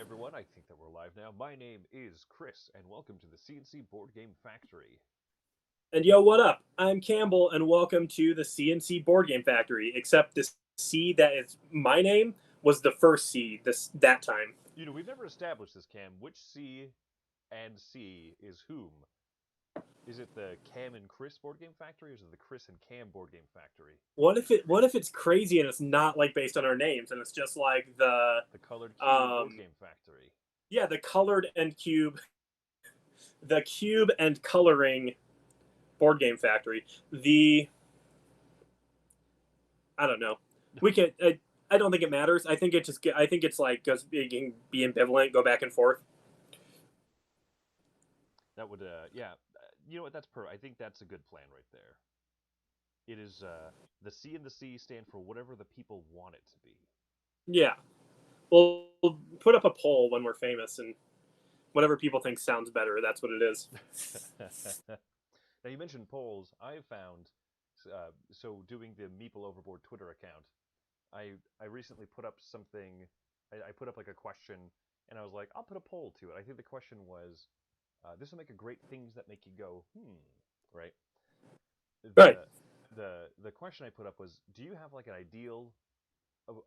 everyone. I think that we're live now. My name is Chris, and welcome to the CNC Board Game Factory. And yo, what up? I'm Campbell, and welcome to the CNC Board Game Factory. Except the C that is my name was the first C that time. We've never established this, Cam. Which C and C is whom? Is it the Cam and Chris Board Game Factory, or is it the Chris and Cam Board Game Factory? What if it's crazy and it's not like based on our names and it's just like The Colored Cube Board um Game Factory. yeah, the cube and coloring board game factory. The I don't know. We can. I don't think it matters. I think it's like goes it can be ambivalent, go back and forth. That would, yeah. You know what? I think that's a good plan right there. It is, the C and the C stand for whatever the people want it to be. Yeah. We'll put up a poll when we're famous, and whatever people think sounds better, that's what it is. Now you mentioned polls. I found so doing the Meeple Overboard Twitter account. I recently put up something. I put up like a question, and I was like, I'll put a poll to it. I think the question was, this will make a great things that make you go right. Right. The question I put up was, do you have like an ideal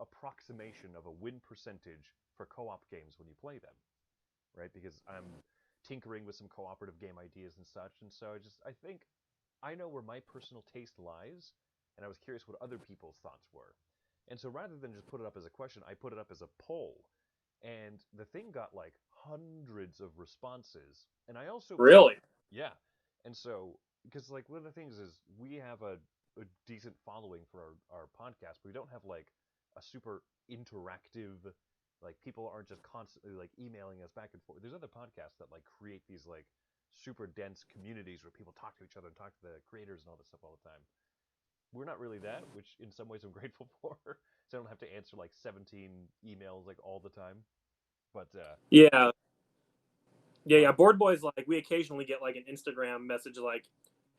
approximation of a win percentage for co-op games when you play them? Right, because I'm tinkering with some cooperative game ideas and such, and so I think I know where my personal taste lies, and I was curious what other people's thoughts were. And so rather than just put it up as a question, I put it up as a poll. And the thing got like hundreds of responses. And I also put, Really? yeah. And so, because like one of the things is we have a decent following for our podcast, but we don't have like a super interactive, like people aren't just constantly like emailing us back and forth. There's other podcasts that like create these like super dense communities where people talk to each other and talk to the creators and all this stuff all the time. We're not really that, which in some ways I'm grateful for. So I don't have to answer like 17 emails like all the time. But Yeah. Yeah, my yeah. Board Boys, like, we occasionally get like an Instagram message like,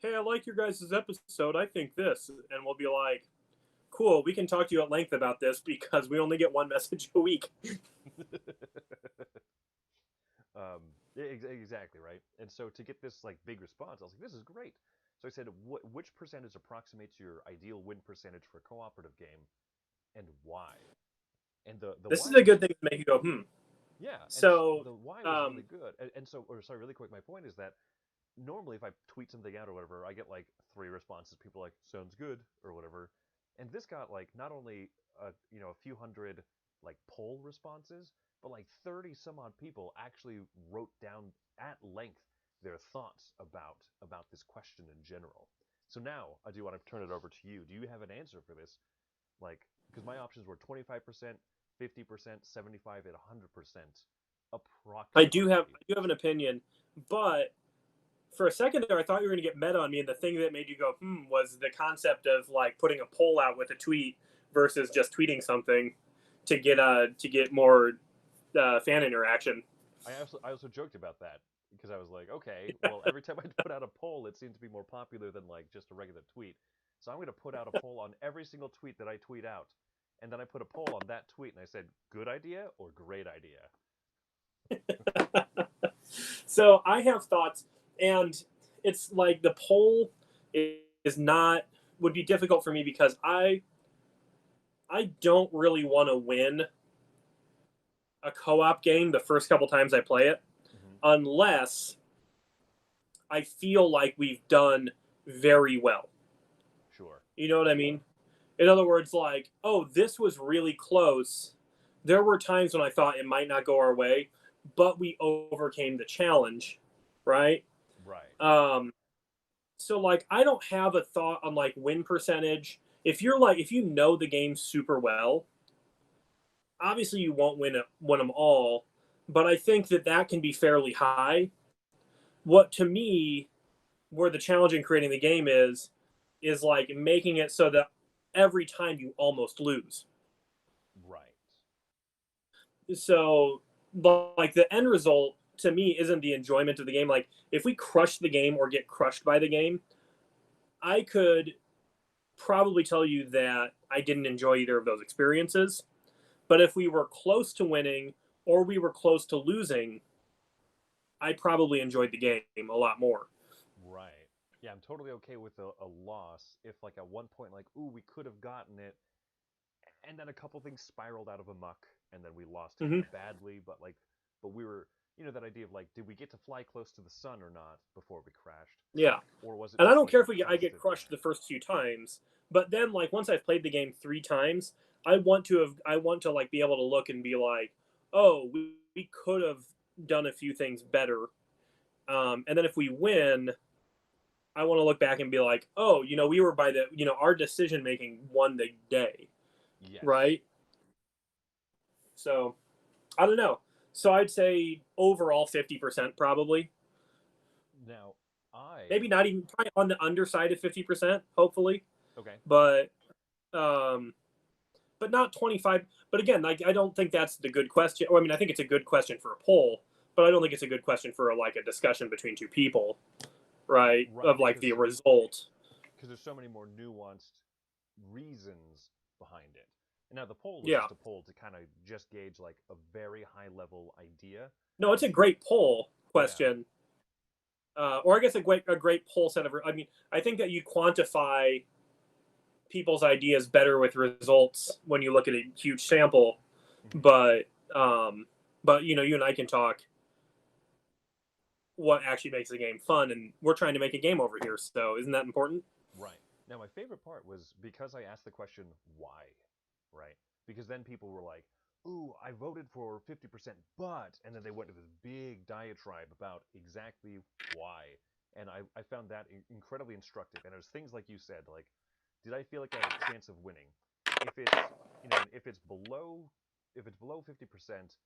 hey, I like your guys' episode. I think this. And we'll be like, cool, we can talk to you at length about this because we only get one message a week. exactly right. And so to get this like big response, I was like, this is great. So I said, which percentage approximates your ideal win percentage for a cooperative game, and why? And the This why is a was good thing to make you go, hmm. yeah, and So, the why was really um, good. And so, or sorry, really quick, my point is that normally if I tweet something out or whatever, I get like three responses. People like sounds good or whatever, and this got like not only a few hundred like poll responses, but like 30 some odd people actually wrote down at length their thoughts about this question in general. So now I do want to turn it over to you. Do you have an answer for this? Like, because my options were 25%, 50%, 75, and 100% approximately. I do have an opinion, but for a second there, I thought you were going to get meta on me, and the thing that made you go, was the concept of like putting a poll out with a tweet versus just tweeting something to get more fan interaction. I also joked about that because I was like, okay, well, every time I put out a poll, it seemed to be more popular than like just a regular tweet. So I'm going to put out a poll on every single tweet that I tweet out. And then I put a poll on that tweet and I said, good idea or great idea? So I have thoughts, and it's like the poll is not would be difficult for me because I don't really want to win a co-op game the first couple times I play it Hmm. unless I feel like we've done very well. Sure. You know what I mean? In other words, like, oh, this was really close. There were times when I thought it might not go our way, but we overcame the challenge, right? Right. Um, so like I don't have a thought on like win percentage. If you know the game super well, obviously you won't win them all, but I think that that can be fairly high. What to me, where the challenge in creating the game is like making it so that every time you almost lose. Right. So, like the end result to me isn't the enjoyment of the game. Like if we crush the game or get crushed by the game, I could probably tell you that I didn't enjoy either of those experiences. But if we were close to winning or we were close to losing, I probably enjoyed the game a lot more. Right. Yeah, I'm totally okay with a loss if, like, at one point, like, ooh, we could have gotten it, and then a couple things spiraled out of a muck, and then we lost kind Hmm. of badly, but we were, that idea of, like, did we get to fly close to the sun or not before we crashed? Yeah. Or was it And I just, don't like, care a if I get constant, crushed the first few times, but then like once I've played the game 3 times, I want to like be able to look and be like, oh, we could have done a few things better. And then if we win, I want to look back and be like, oh, we were by the, our decision making won the day, yes. right? So I don't know. So I'd say overall 50% probably. Now, I, Maybe not even probably on the underside of 50%, hopefully. okay, But um but not 25. But again, like I don't think that's the good question. Well, I mean, I think it's a good question for a poll, but I don't think it's a good question for like a discussion between two people, right? right, Of like the because result. there's so many more nuanced reasons behind it. And now the poll was Yeah. just a poll to kind of just gauge, like, a very high level idea. No, it's a great poll Yeah. question. Or I guess a great poll set of. I mean, I think that you quantify people's ideas better with results when you look at a huge sample. Hmm. But you and I can talk what actually makes the game fun, and we're trying to make a game over here. So isn't that important? Right. Now, my favorite part was because I asked the question, why? Right? Because then people were like, ooh, I voted for 50%, but, and then they went to this big diatribe about exactly why. And I found that incredibly instructive. And it was things like you said, like, did I feel like I had a chance of winning? If it's, and if it's below 50%,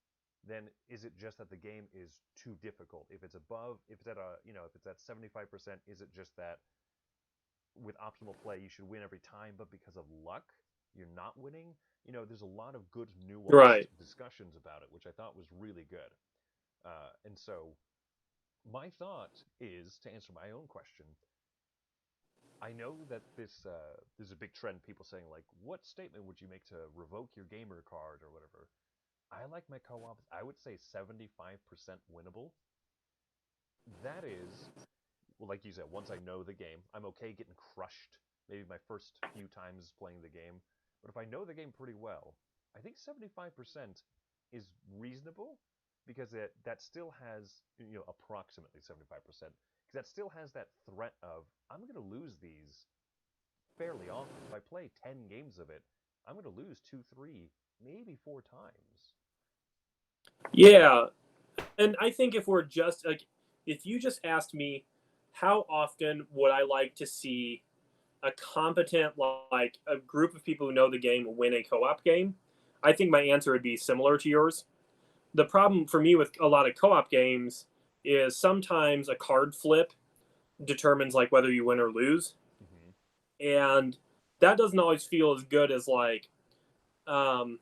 then is it just that the game is too difficult? If it's above, if it's at if it's at 75%, is it just that with optimal play, you should win every time, but because of luck, you're not winning. There's a lot of good, nuanced Right. discussions about it, which I thought was really good. And so, my thought is to answer my own question. I know that there's a big trend. People saying, like, "What statement would you make to revoke your gamer card or whatever?" I like my co-ops. I would say 75% winnable. That is, well, like you said, once I know the game, I'm okay getting crushed maybe my first few times playing the game. But if I know the game pretty well, I think 75% is reasonable because that still has, approximately 75%, because that still has that threat of I'm going to lose these fairly often. If I play 10 games of it, I'm going to lose 2, 3, maybe 4 times. Yeah. And I think if we're just like, if you just asked me, how often would I like to see a competent, like a group of people who know the game win a co-op game? I think my answer would be similar to yours. The problem for me with a lot of co-op games is sometimes a card flip determines like whether you win or lose, Hmm. and that doesn't always feel as good as um,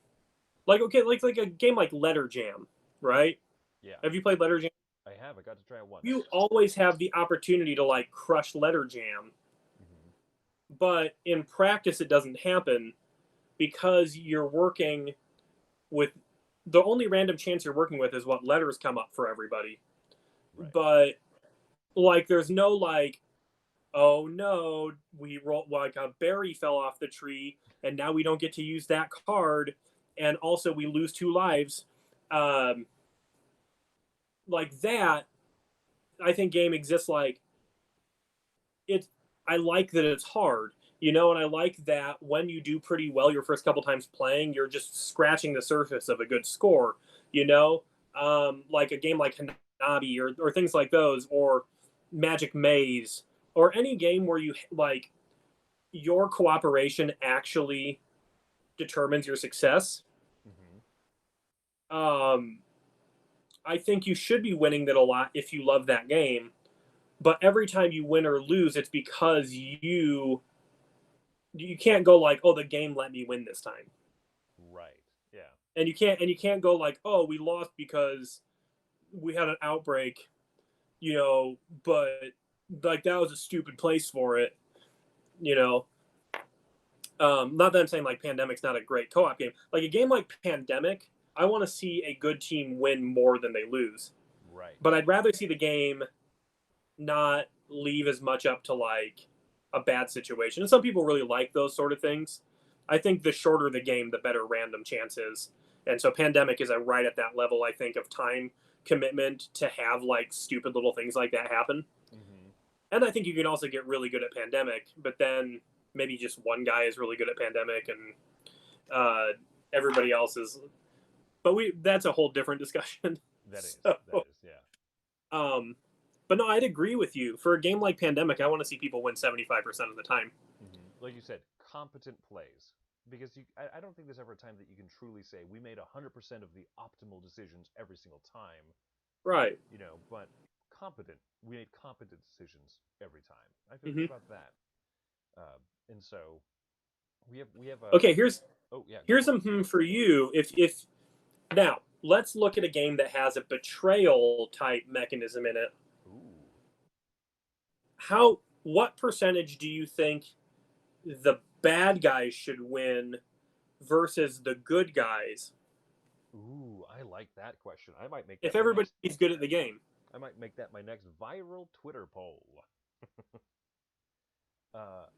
okay, like a game like Letter Jam, right? Yeah, Have you played Letter Jam? I have. I got to try it once. You always have the opportunity to like crush Letter Jam, Hmm. but in practice it doesn't happen because you're working with the only random chance you're working with is what letters come up for everybody. Right. But like there's no like, oh no, we rolled like a berry fell off the tree and now we don't get to use that card, and also we lose 2 lives. Um, like that, I think game exists like it's. I like that it's hard, and I like that when you do pretty well your first couple times playing, you're just scratching the surface of a good score. Like a game like Hanabi or things like those, or Magic Maze, or any game where you like your cooperation actually determines your success. Hmm. Um, I think you should be winning that a lot if you love that game. But every time you win or lose, it's because you can't go like, oh, the game let me win this time, Right. Yeah. and you can't go like, oh, we lost because we had an outbreak, but like that was a stupid place for it, you know. Not that I'm saying like Pandemic's not a great co-op game. Like a game like Pandemic, I want to see a good team win more than they lose. Right. But I'd rather see the game not leave as much up to like a bad situation. And some people really like those sort of things. I think the shorter the game, the better random chances. And so Pandemic is right at that level, I think, of time commitment to have like stupid little things like that happen. Mm-hmm. And I think you can also get really good at Pandemic, but then maybe just one guy is really good at Pandemic and everybody else is. But that's a whole different discussion. That is. So, That is. Yeah. um, but no, I'd agree with you. For a game like Pandemic, I want to see people win 75% of the time. Mm-hmm. Like you said, competent plays. Because I don't think there's ever a time that you can truly say we made 100% of the optimal decisions every single time. Right. But competent. We made competent decisions every time. I feel Mm-hmm. good about that. And so we have a. Okay, Oh yeah, go here's for it. something for you. If now let's look at a game that has a betrayal type mechanism in it. Ooh. What percentage do you think the bad guys should win versus the good guys Ooh, I like that question. I might make if that my everybody's next. good at the game? I might make that my next viral Twitter poll.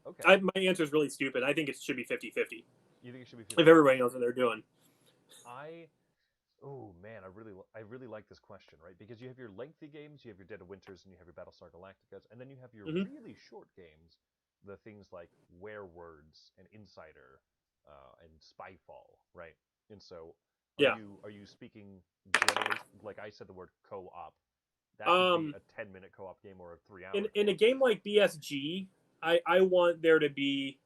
Okay. My answer is really stupid. I think it should be 50-50 You think it should be if 50? everybody knows what they're doing. I Oh man, I really like this question, right? Because you have your lengthy games, you have your Dead of Winters, and you have your Battlestar Galacticas, and then you have your Mm-hmm. really short games, the things like Werewords and Insider, and Spyfall, right? And so, Yeah. are you speaking generally? Like I said, the word co-op. That could be Um, a 10-minute co-op game or a 3-hour in a co-op game game. like BSG, I want there to be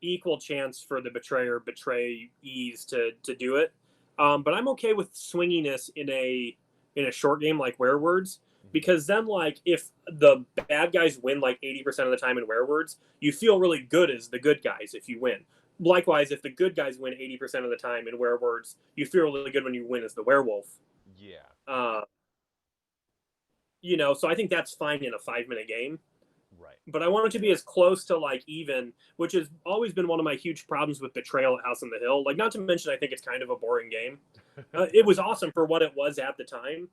equal chance for the betrayees to do it. But I'm okay with swinginess in a short game like Werewords Mm-hmm. because then like if the bad guys win like 80% of the time in Werewords, you feel really good as the good guys if you win. Likewise, if the good guys win 80% of the time in Werewords, you feel really good when you win as the werewolf. Yeah. Uh, so I think that's fine in a 5-minute game. Right. But I want it to be as close to like even, which has always been one of my huge problems with Betrayal at House on the Hill. Like, not to mention, I think it's kind of a boring game. It was awesome for what it was at the time,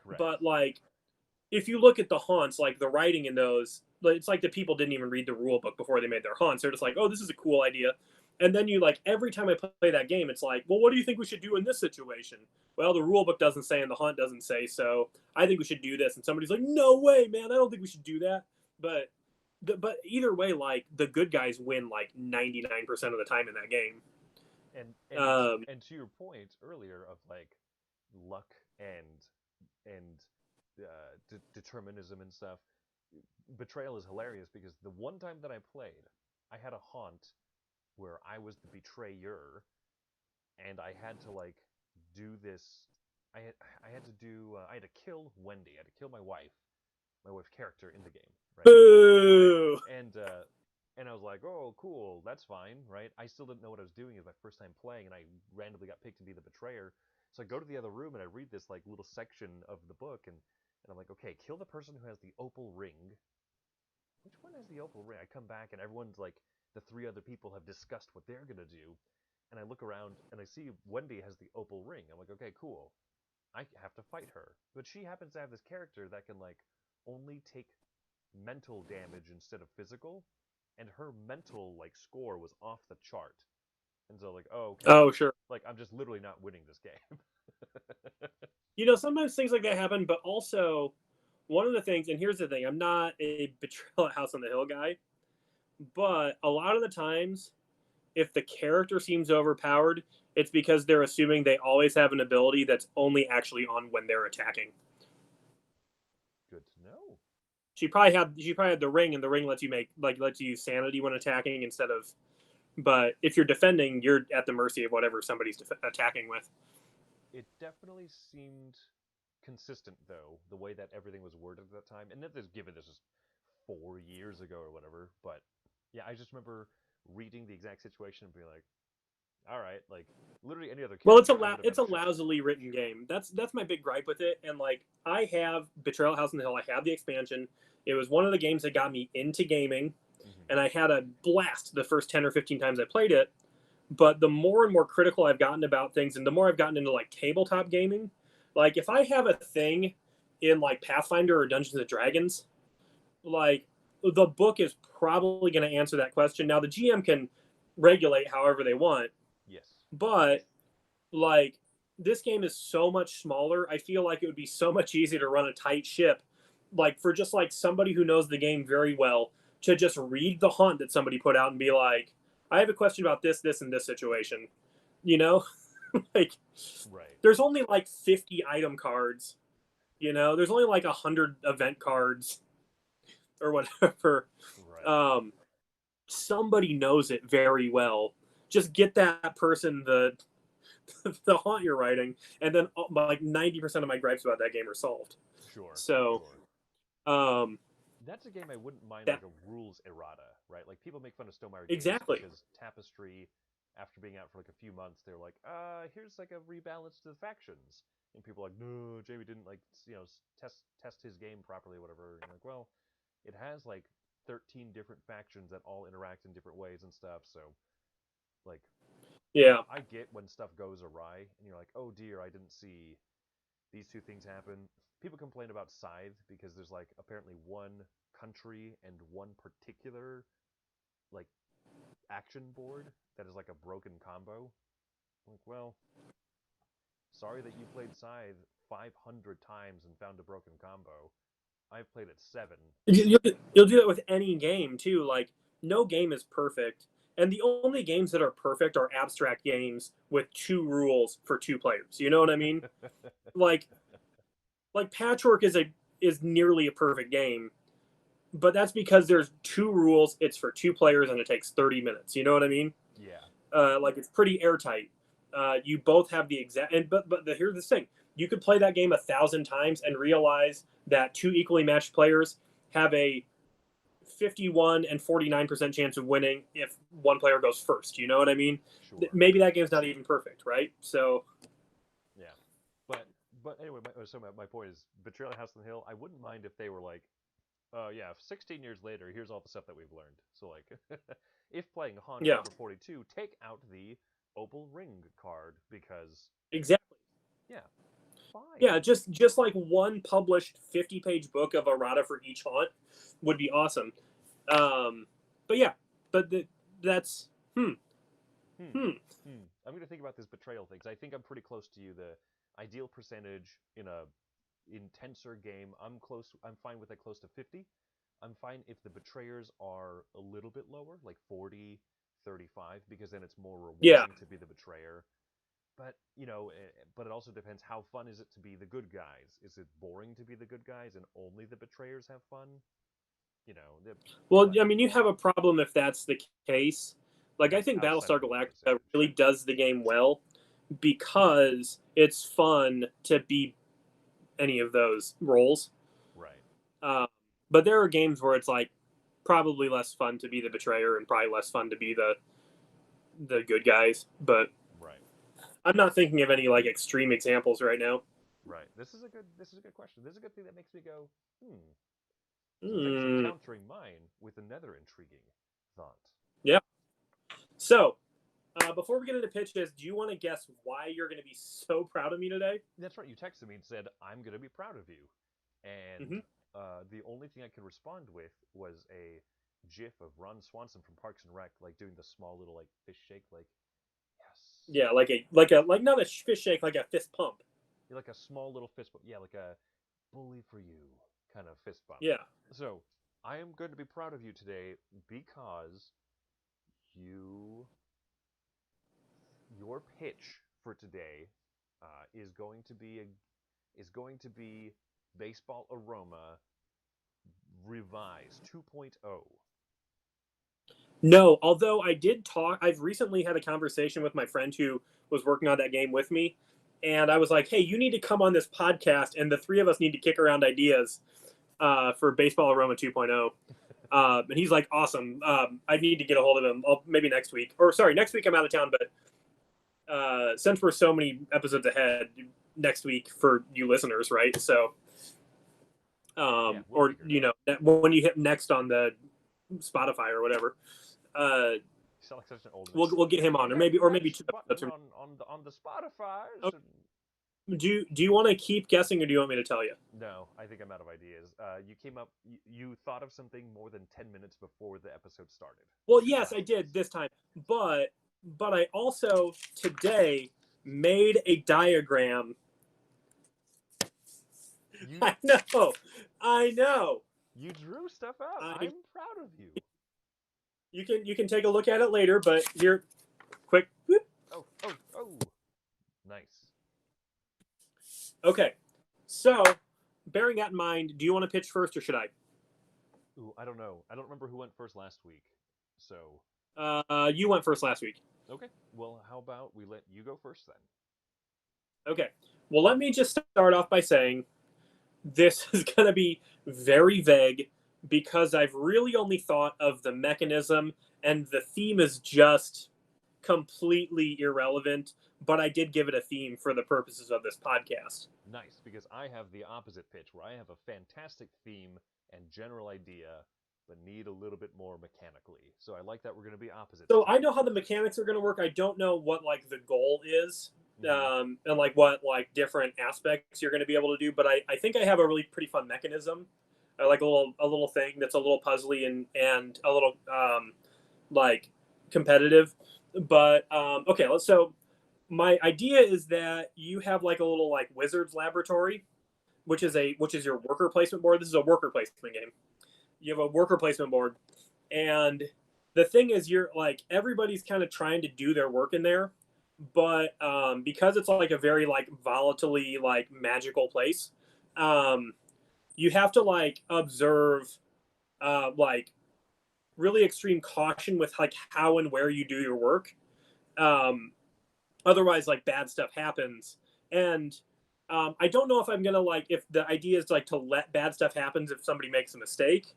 Correct. but like, if you look at the haunts, like the writing in those, it's like the people didn't even read the rule book before they made their haunts. They're just like, oh, this is a cool idea. And then you like every time I play that game, it's like, well, what do you think we should do in this situation? Well, the rule book doesn't say and the haunt doesn't say, so I think we should do this. And somebody's like, no way, man, I don't think we should do that. But either way, like the good guys win like 99% of the time in that game. And to your point earlier of like luck and determinism and stuff, Betrayal is hilarious because the one time that I played, I had a haunt where I was the betrayer, and I had to like do this. I had to kill Wendy. I had to kill my wife's character in the game, right? Boo! And I was like, oh, cool, that's fine, right? I still didn't know what I was doing. It was my first time playing, and I randomly got picked to be the betrayer. So I go to the other room and I read this like little section of the book, and I'm like, okay, kill the person who has the opal ring. Which one has the opal ring? I come back and everyone's like, the three other people have discussed what they're gonna do, and I look around and I see Wendy has the opal ring. I'm like, okay, cool. I have to fight her, but she happens to have this character that can like only take mental damage instead of physical, and her mental like score was off the chart. And so like, oh, okay, Oh, sure. like I'm just literally not winning this game. Sometimes things like that happen, but also one of the things, and here's the thing: I'm not a Betrayal at House on the Hill guy, but a lot of the times, if the character seems overpowered, it's because they're assuming they always have an ability that's only actually on when they're attacking. Good to know. She probably had the ring, and the ring lets you use sanity when attacking instead of. But if you're defending, you're at the mercy of whatever somebody's attacking with. It definitely seemed consistent though, the way that everything was worded at that time. And this given this was 4 years ago or whatever, but yeah, I just remember reading the exact situation and being like, all right, like literally any other Well, character, I would have it's been a shook. lousily written game. That's my big gripe with it. And like I have Betrayal House on the Hill. I have the expansion. It was one of the games that got me into gaming, Mm-hmm. and I had a blast the first 10 or 15 times I played it. But the more and more critical I've gotten about things, and the more I've gotten into like tabletop gaming, like if I have a thing in like Pathfinder or Dungeons and Dragons, like the book is probably going to answer that question. Now the GM can regulate however they want, Yes. but like this game is so much smaller. I feel like it would be so much easier to run a tight ship, like for just like somebody who knows the game very well to just read the hunt that somebody put out and be like, I have a question about this, this, and this situation. You know, like Right. there's only like 50 item cards. You know, there's only like 100 event cards or whatever. Right. Um, somebody knows it very well. Just get that person the haunt you're writing, and then like 90% of my gripes about that game are solved. Sure. So, Sure. um, That's a game I wouldn't mind, that like a rules errata, right? Like people make fun of Stonemaier games exactly, because Tapestry, after being out for like a few months, they're like, here's like a rebalance to the factions, and people are like, no, Jamie didn't like test his game properly, or whatever. And you're like, well, it has like 13 different factions that all interact in different ways and stuff. So like, yeah, I get when stuff goes awry, and you're like, oh dear, I didn't see these two things happen. People complain about Scythe because there's like apparently one country and one particular like action board that is like a broken combo. I'm like, well, sorry that you played Scythe 500 times and found a broken combo. I've played it 7. you'll do that with any game too. Like no game is perfect, and the only games that are perfect are abstract games with 2 rules for 2 players. You know what I mean? Like Patchwork is nearly a perfect game, but that's because there's 2 rules. It's for 2 players and it takes 30 minutes. You know what I mean? Yeah. Like it's pretty airtight. You both have the exact, and here's the thing: you could play that game 1,000 times and realize that 2 equally matched players have a 51 and 49% chance of winning if one player goes first. You know what I mean? Sure. Maybe that game's not even perfect, right? So Yeah. But anyway, my point is Betrayal at House on the Hill. I wouldn't mind if they were like, yeah, 16 years later, here's all the stuff that we've learned. So like, if playing Haunt yeah, number 42, take out the Opal Ring card because exactly. yeah, fine. Yeah, just like one published 50-page book of errata for each haunt would be awesome. But yeah, but that's Hmm. hmm. I'm gonna think about this betrayal thing because I think I'm pretty close to you. The ideal percentage in a intenser game, I'm fine with that close to 50. I'm fine if the betrayers are a little bit lower, like 40, 35, because then it's more Yeah. rewarding to be the betrayer. But but it also depends how fun is it to be the good guys. Is it boring to be the good guys and only the betrayers have fun? You know, Well, but I mean, you have a problem if that's the case. Like, I that's think outside of Battlestar the rule Galactica percentage. really does the game well because it's fun to be any of those roles. Right. Uh, but there are games where it's like probably less fun to be the betrayer and probably less fun to be the good guys. But Right. I'm not thinking of any like extreme examples right now. Right. This is a good question. This is a good thing that makes me go, hmm. So it's actually Mm, countering mine with another intriguing thought. yeah. So before we get into pitches, do you want to guess why you're going to be so proud of me today? That's right. You texted me and said, I'm going to be proud of you. And Mm-hmm. the only thing I could respond with was a gif of Ron Swanson from Parks and Rec, like doing the small little like fish shake, like, yes. Yeah, like not a fish shake, like a fist pump. Yeah, like a small little fist bump. Yeah, like a bully for you kind of fist bump. Yeah. So I am going to be proud of you today because you your pitch for today is going to be Baseball Aroma Revised 2.0. No, although I did talk, I've recently had a conversation with my friend who was working on that game with me, and I was like, "Hey, you need to come on this podcast, and the 3 of us need to kick around ideas for Baseball Aroma 2.0." And he's like, "Awesome! I need to get a hold of him. Maybe next week, or sorry, next week I'm out of town, but since we're so many episodes ahead, next week for you listeners, right? So, Yeah, we'll or figure it out. when you hit next on the Spotify or whatever." sound like such an old. We'll get him on, or maybe two episodes. On the Spotify's. Okay. Do you want to keep guessing, or do you want me to tell you? No, I think I'm out of ideas. You came up. You thought of something more than 10 minutes before the episode started. Well, yes, I did this time, but I also today made a diagram. I know. You drew stuff out. I'm proud of you. You can take a look at it later, but here, quick. Whoop. Oh. Nice. Okay, so bearing that in mind, do you want to pitch first, or should I? Ooh, I don't know. I don't remember who went first last week. So. You went first last week. Okay. Well, how about we let you go first then? Okay. Well, let me just start off by saying this is going to be very vague because I've really only thought of the mechanism, and the theme is just completely irrelevant, but I did give it a theme for the purposes of this podcast. Nice, because I have the opposite pitch where I have a fantastic theme and general idea, but need a little bit more mechanically. So I like that we're going to be opposite. So I know how the mechanics are going to work. I don't know what like the goal is, and like what like different aspects you're going to be able to do. But I think I have a really pretty fun mechanism. I like a little thing that's a little puzzly and a little like competitive. But okay, so my idea is that you have like a little like wizard's laboratory, which is your worker placement board. This is a worker placement game. You have a worker placement board, and the thing is, you're like everybody's kind of trying to do their work in there, but because it's like a very like volatilely like magical place, you have to like observe like really extreme caution with like how and where you do your work. Otherwise, like bad stuff happens, and I don't know if I'm gonna like if the idea is like to let bad stuff happen if somebody makes a mistake,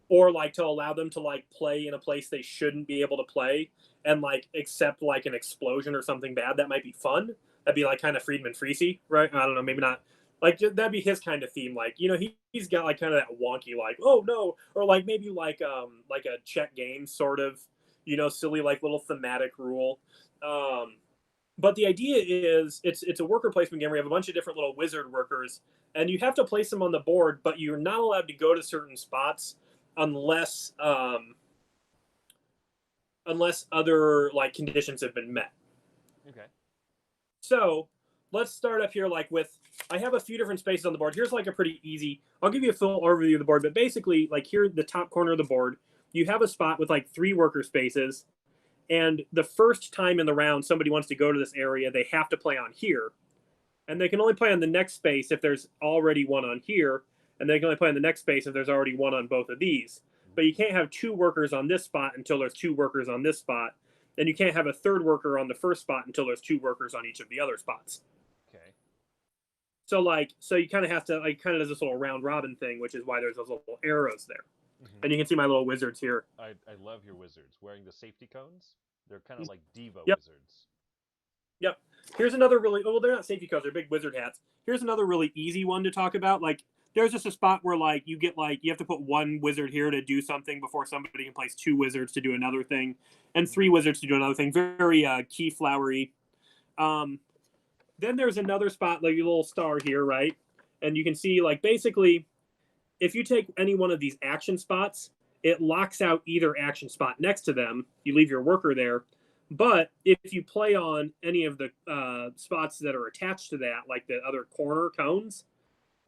or like to allow them to like play in a place they shouldn't be able to play and like accept like an explosion or something bad. That might be fun. That'd be like kind of Friedman Freesy, right? I don't know, maybe not. Like that'd be his kind of theme. Like, you know, he's got like kind of that wonky like, oh no, or like maybe like a check game sort of, you know, silly like little thematic rule. But the idea is it's a worker placement game where you have a bunch of different little wizard workers, and you have to place them on the board, but you're not allowed to go to certain spots unless other like conditions have been met. Okay. So let's start up here like with I have a few different spaces on the board. Here's like a pretty easy. I'll give you a full overview of the board, but basically like here the top corner of the board, you have a spot with like 3 worker spaces. And the first time in the round somebody wants to go to this area, they have to play on here. And they can only play on the next space if there's already one on here. And they can only play on the next space if there's already one on both of these. But you can't have 2 workers on this spot until there's 2 workers on this spot. And you can't have a 3rd worker on the first spot until there's 2 workers on each of the other spots. Okay. So you kind of have to like kind of does this little round robin thing, which is why there's those little arrows there. Mm-hmm. And you can see my little wizards here. I love your wizards wearing the safety cones. They're kind of like Devo yep. wizards. Yep. Here's another really well, they're not safety cones, they're big wizard hats. Here's another really easy one to talk about. Like there's just a spot where like you get like you have to put 1 wizard here to do something before somebody can place 2 wizards to do another thing, and 3 wizards to do another thing. Very key flowery. Then there's another spot like a little star here, right? And you can see like basically if you take any one of these action spots, it locks out either action spot next to them. You leave your worker there. But if you play on any of the spots that are attached to that, like the other corner cones,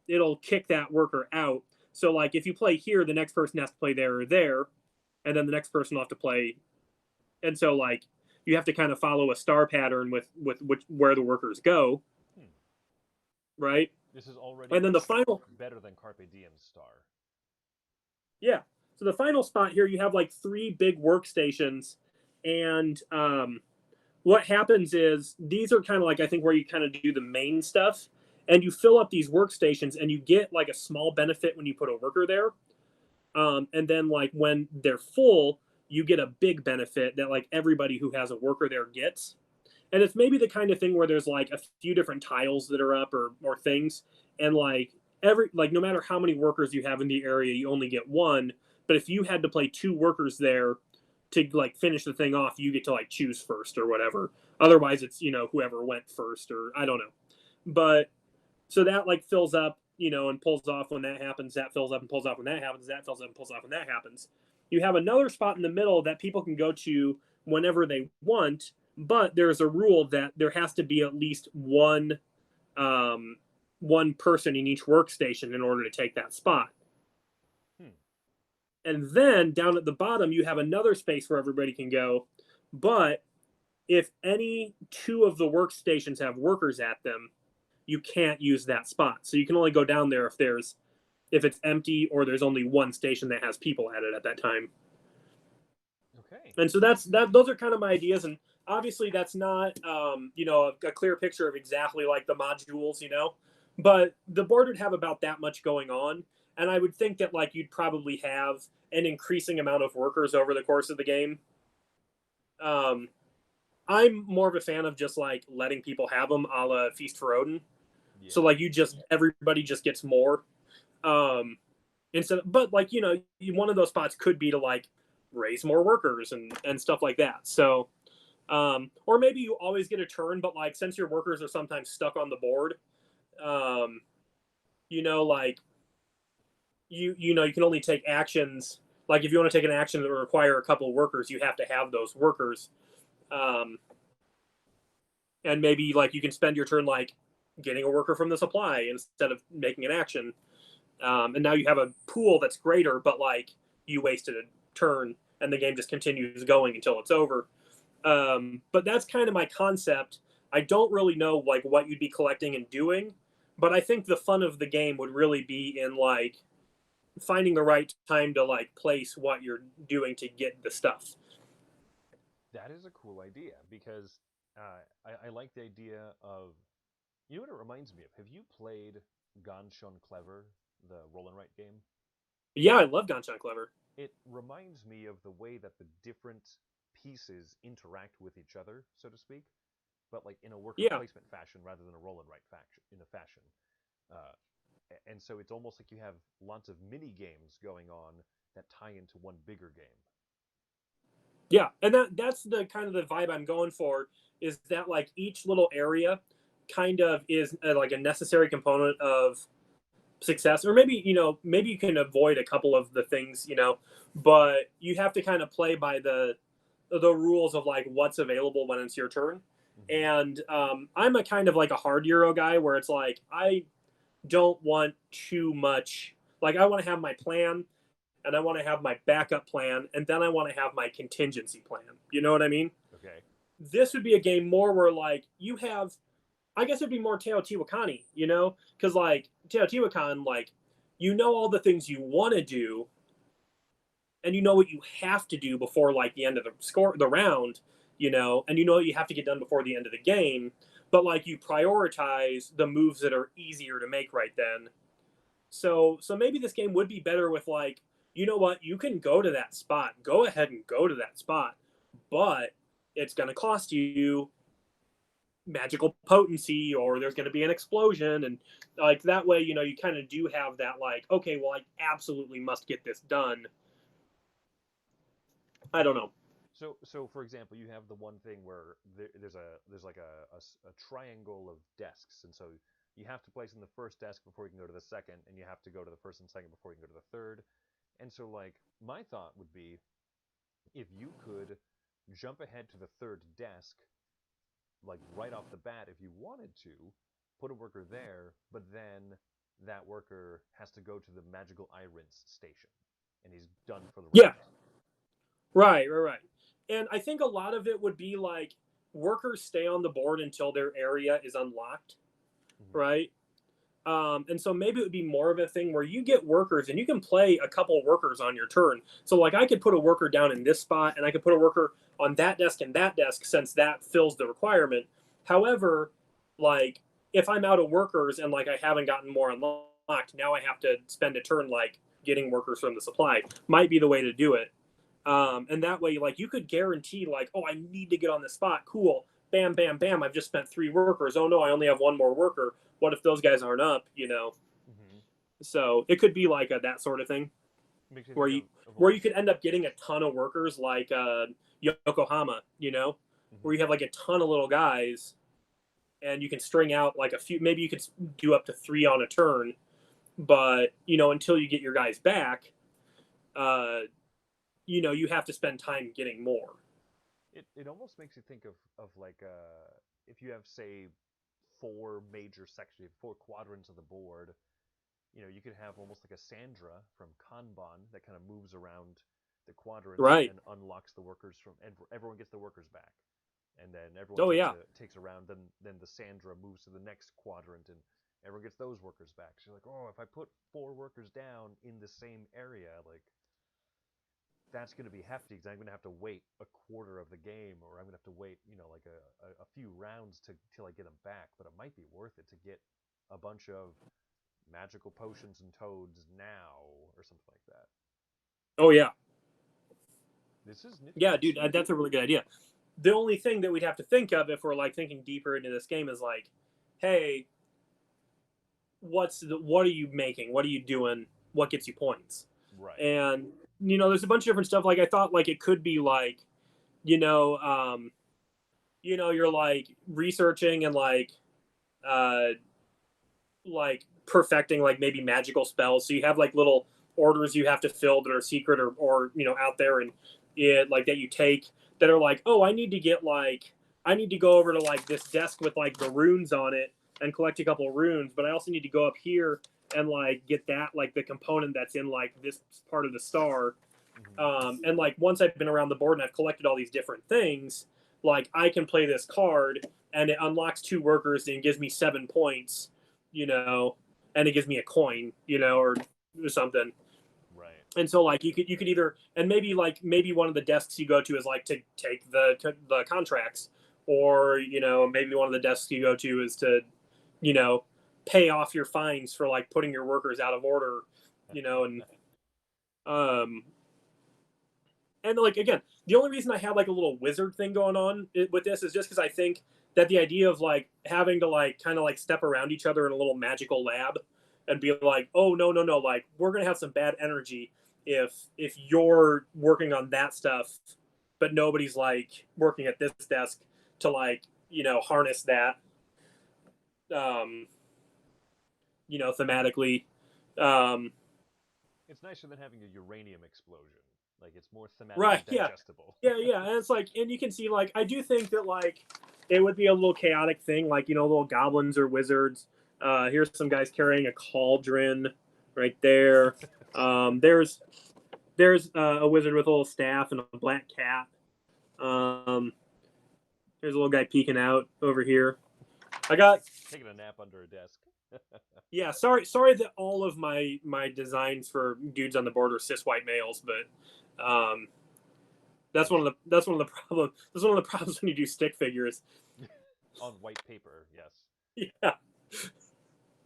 it'll kick that worker out. So like if you play here, the next person has to play there or there, and then the next person will have to play. And so like you have to kind of follow a star pattern with where the workers go. Right? This is already and then the final better than Carpe Diem's star. Yeah. So the final spot here, you have like 3 big workstations, and what happens is these are kind of like I think where you kind of do the main stuff, and you fill up these workstations, and you get like a small benefit when you put a worker there, and then like when they're full, you get a big benefit that like everybody who has a worker there gets. And it's maybe the kind of thing where there's like a few different tiles that are up or things, and like no matter how many workers you have in the area, you only get 1. But if you had to play 2 workers there, to like finish the thing off, you get to like choose first or whatever. Otherwise, it's whoever went first, or I don't know. But so that like fills up, and pulls off when that happens. That fills up and pulls off when that happens. That fills up and pulls off when that happens. You have another spot in the middle that people can go to whenever they want, but there's a rule that there has to be at least one person in each workstation in order to take that spot. And then down at the bottom, you have another space where everybody can go. But if any two of the workstations have workers at them, you can't use that spot. So you can only go down there if it's empty or there's only one station that has people at it at that time. Okay. And so those are kind of my ideas. And obviously that's not, a clear picture of exactly like the modules, but the board would have about that much going on. And I would think that like you'd probably have an increasing amount of workers over the course of the game. I'm more of a fan of just like letting people have them, a la Feast for Odin. Yeah. So like everybody just gets more. But like one of those spots could be to like raise more workers and stuff like that. So, or maybe you always get a turn, but like since your workers are sometimes stuck on the board, like you can only take actions. Like if you want to take an action that require a couple of workers, you have to have those workers. And maybe like you can spend your turn like getting a worker from the supply instead of making an action. And now you have a pool that's greater, but like you wasted a turn and the game just continues going until it's over. But that's kind of my concept. I don't really know like what you'd be collecting and doing, but I think the fun of the game would really be in like finding the right time to like place what you're doing to get the stuff. That is a cool idea because I like the idea of, what it reminds me of? Have you played Ganz Schön Clever, the roll and write game? Yeah, I love Ganz Schön Clever. It reminds me of the way that the different pieces interact with each other, so to speak, but like in a worker placement fashion rather than a roll and write fashion. And so it's almost like you have lots of mini games going on that tie into one bigger game. Yeah, and that's the kind of the vibe I'm going for, is that like each little area kind of is like a necessary component of success. Or maybe you can avoid a couple of the things, but you have to kind of play by the rules of like what's available when it's your turn. And I'm a kind of like a hard Euro guy where it's like I don't want too much. Like I want to have my plan, and I want to have my backup plan, and then I want to have my contingency plan. You know what I mean? Okay. This would be a game more where like you have, I guess it'd be more Teotihuacán, because like Teotihuacan, like all the things you want to do, and what you have to do before like the end of the round, and what you have to get done before the end of the game. But like you prioritize the moves that are easier to make right then. So maybe this game would be better with like, you know what, you can go to that spot. Go ahead and go to that spot, but it's going to cost you magical potency, or there's going to be an explosion, and like that way, you kind of do have that like, okay, well, I absolutely must get this done. I don't know. So for example, you have the one thing where there's like a triangle of desks, and so you have to place in the first desk before you can go to the second, and you have to go to the first and second before you can go to the third. And so like my thought would be, if you could jump ahead to the third desk, like right off the bat, if you wanted to, put a worker there, but then that worker has to go to the magical eye rinse station, and he's done for the round. Yeah. Right. And I think a lot of it would be like workers stay on the board until their area is unlocked, right? And so maybe it would be more of a thing where you get workers and you can play a couple workers on your turn. So like I could put a worker down in this spot, and I could put a worker on that desk and that desk, since that fills the requirement. However, like if I'm out of workers and like I haven't gotten more unlocked, now I have to spend a turn like getting workers from the supply. Might be the way to do it. And that way, like you could guarantee like, oh, I need to get on the spot. Cool. Bam, bam, bam. I've just spent 3 workers. Oh no, I only have 1 more worker. What if those guys aren't up, So it could be like that sort of thing. Makes you where think you of where you almost. could end up getting a ton of workers like Yokohama, where Hmm. you have like a ton of little guys, and you can string out like a few. Maybe you could do up to 3 on a turn, but until you get your guys back, uh, you have to spend time getting more. It almost makes you think of like if you have say four major sections, four quadrants of the board. You could have almost like a Sandra from Kanban that kind of moves around the quadrants Right. and unlocks the workers from, and everyone gets the workers back, and then everyone Oh takes yeah. a round. Then the Sandra moves to the next quadrant, and everyone gets those workers back. So you're like, oh, if I put four workers down in the same area, like that's going to be hefty because I'm going to have to wait a quarter of the game, or I'm going to have to wait, like a few rounds to till I get them back. But it might be worth it to get a bunch of magical potions and toads now, or something like that. Oh yeah. This is Yeah, nifty. dude, that's a really good idea. The only thing that we'd have to think of if we're like thinking deeper into this game is like, hey, what are you making? What are you doing? What gets you points? Right. And there's a bunch of different stuff. Like I thought, like it could be like, you know, um, you're like researching and uh, like perfecting like maybe magical spells. So you have like little orders you have to fill that are secret or out there and it like that you take that are like, oh, I need to go over to like this desk with like the runes on it and collect a couple of runes, but I also need to go up here and like get that like the component that's in like this part of the star. Hmm. And like once I've been around the board and I've collected all these different things, like I can play this card and it unlocks 2 workers and gives me 7 points, you know, and it gives me a coin, or something. Right. And so like you could either and maybe one of the desks you go to is like to take the contracts, or maybe one of the desks you go to is to you know pay off your fines for like putting your workers out of order, and um and like again, the only reason I have like a little wizard thing going on with this is just because I think that the idea of like having to like kind of like step around each other in a little magical lab and be like, oh no no no, like we're gonna have some bad energy if you're working on that stuff, but nobody's like working at this desk to like harness that um thematically. um It's nicer than having a uranium explosion. Like it's more Right. thematically Yeah. digestible. Yeah. And it's like, and you can see, like, I do think that, like, it would be a little chaotic thing, like, little goblins or wizards. Here's some guys carrying a cauldron right there. There's a wizard with a little staff and a black cat. Um, there's a little guy peeking out over here. I got, Taking a nap under a desk. yeah, sorry that all of my designs for dudes on the board are cis white males, but that's one of the problems. That's one of the problems when you do stick figures. On white paper, yes. Yeah,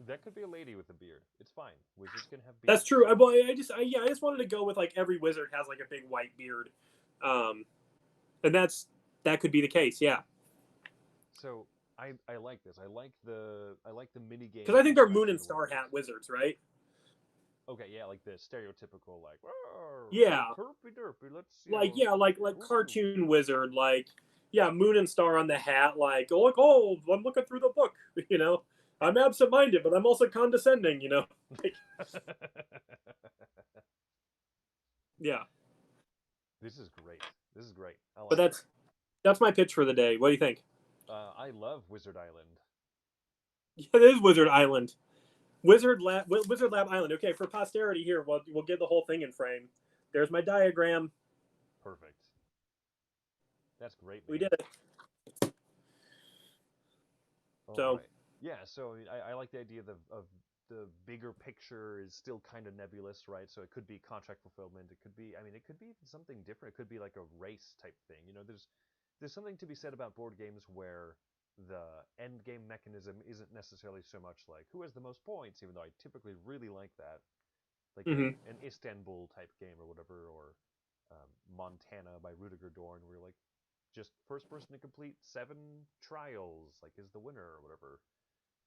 That could be a lady with a beard. It's fine. Wizards can have that's beards. true. I just wanted to go with like every wizard has like a big white beard, um, and that could be the case. Yeah, So I like this. I like the mini game because I think they're Moon aspect of and the Star workers. Hat wizards, right? Okay, yeah, like the stereotypical like, oh, Yeah, herpy derpy. Let's like yeah, like woo. cartoon wizard, like yeah, Moon and Star on the hat, like oh, I'm looking through the book, you know. I'm absent-minded, but I'm also condescending, Like, yeah, This is great. This is great. I but like it. that's my pitch for the day. What do you think? I love Wizard Island. Yeah, it is Wizard Island. Wizard Lab Island. Okay, for posterity here, we'll get the whole thing in frame. There's my diagram. Perfect. That's great, We man. did it. All So right. Yeah. So I like the idea of the bigger picture is still kind of nebulous, right? So it could be contract fulfillment. It could be. I mean, it could be something different. It could be like a race type thing. There's something to be said about board games where the end game mechanism isn't necessarily so much like who has the most points, even though I typically really like that, like hmm an Istanbul type game or whatever, or Montana by Rudiger Dorn, where you're like just first person to complete 7 trials, like is the winner or whatever.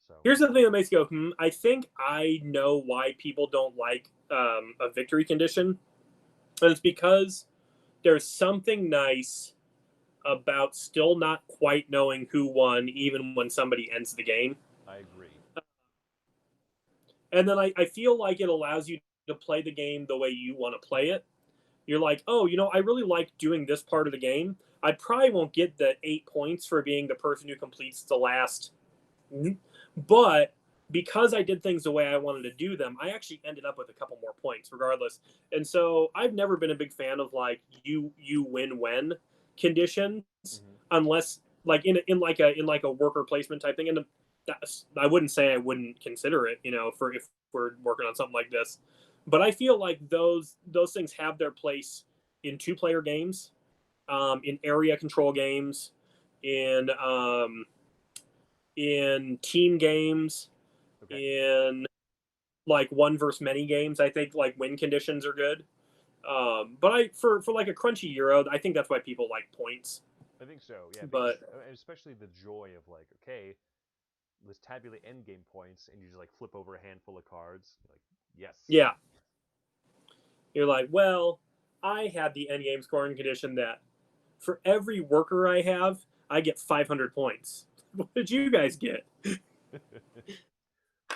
So Here's the thing that makes you go, I think I know why people don't like a victory condition. And it's because there's something nice about still not quite knowing who won, even when somebody ends the game. I agree. And then I feel like it allows you to play the game the way you want to play it. You're like, oh, I really like doing this part of the game. I probably won't get the 8 points for being the person who completes the last, but because I did things the way I wanted to do them, I actually ended up with a couple more points regardless. And so I've never been a big fan of like you win when conditions, unless like in like a worker placement type thing. And I wouldn't say I wouldn't consider it, for if we're working on something like this. But I feel like those things have their place in 2-player games, in area control games, in team games, in like one versus many games. I think like win conditions are good. But for like a crunchy Euro, I think that's why people like points. I think so. Yeah, but especially the joy of like, okay, let's tabulate end game points, and you just like flip over a handful of cards. You're like, yes. Yeah, you're like, well, I had the end game scoring condition that for every worker I have, I get 500 points. What did you guys get? I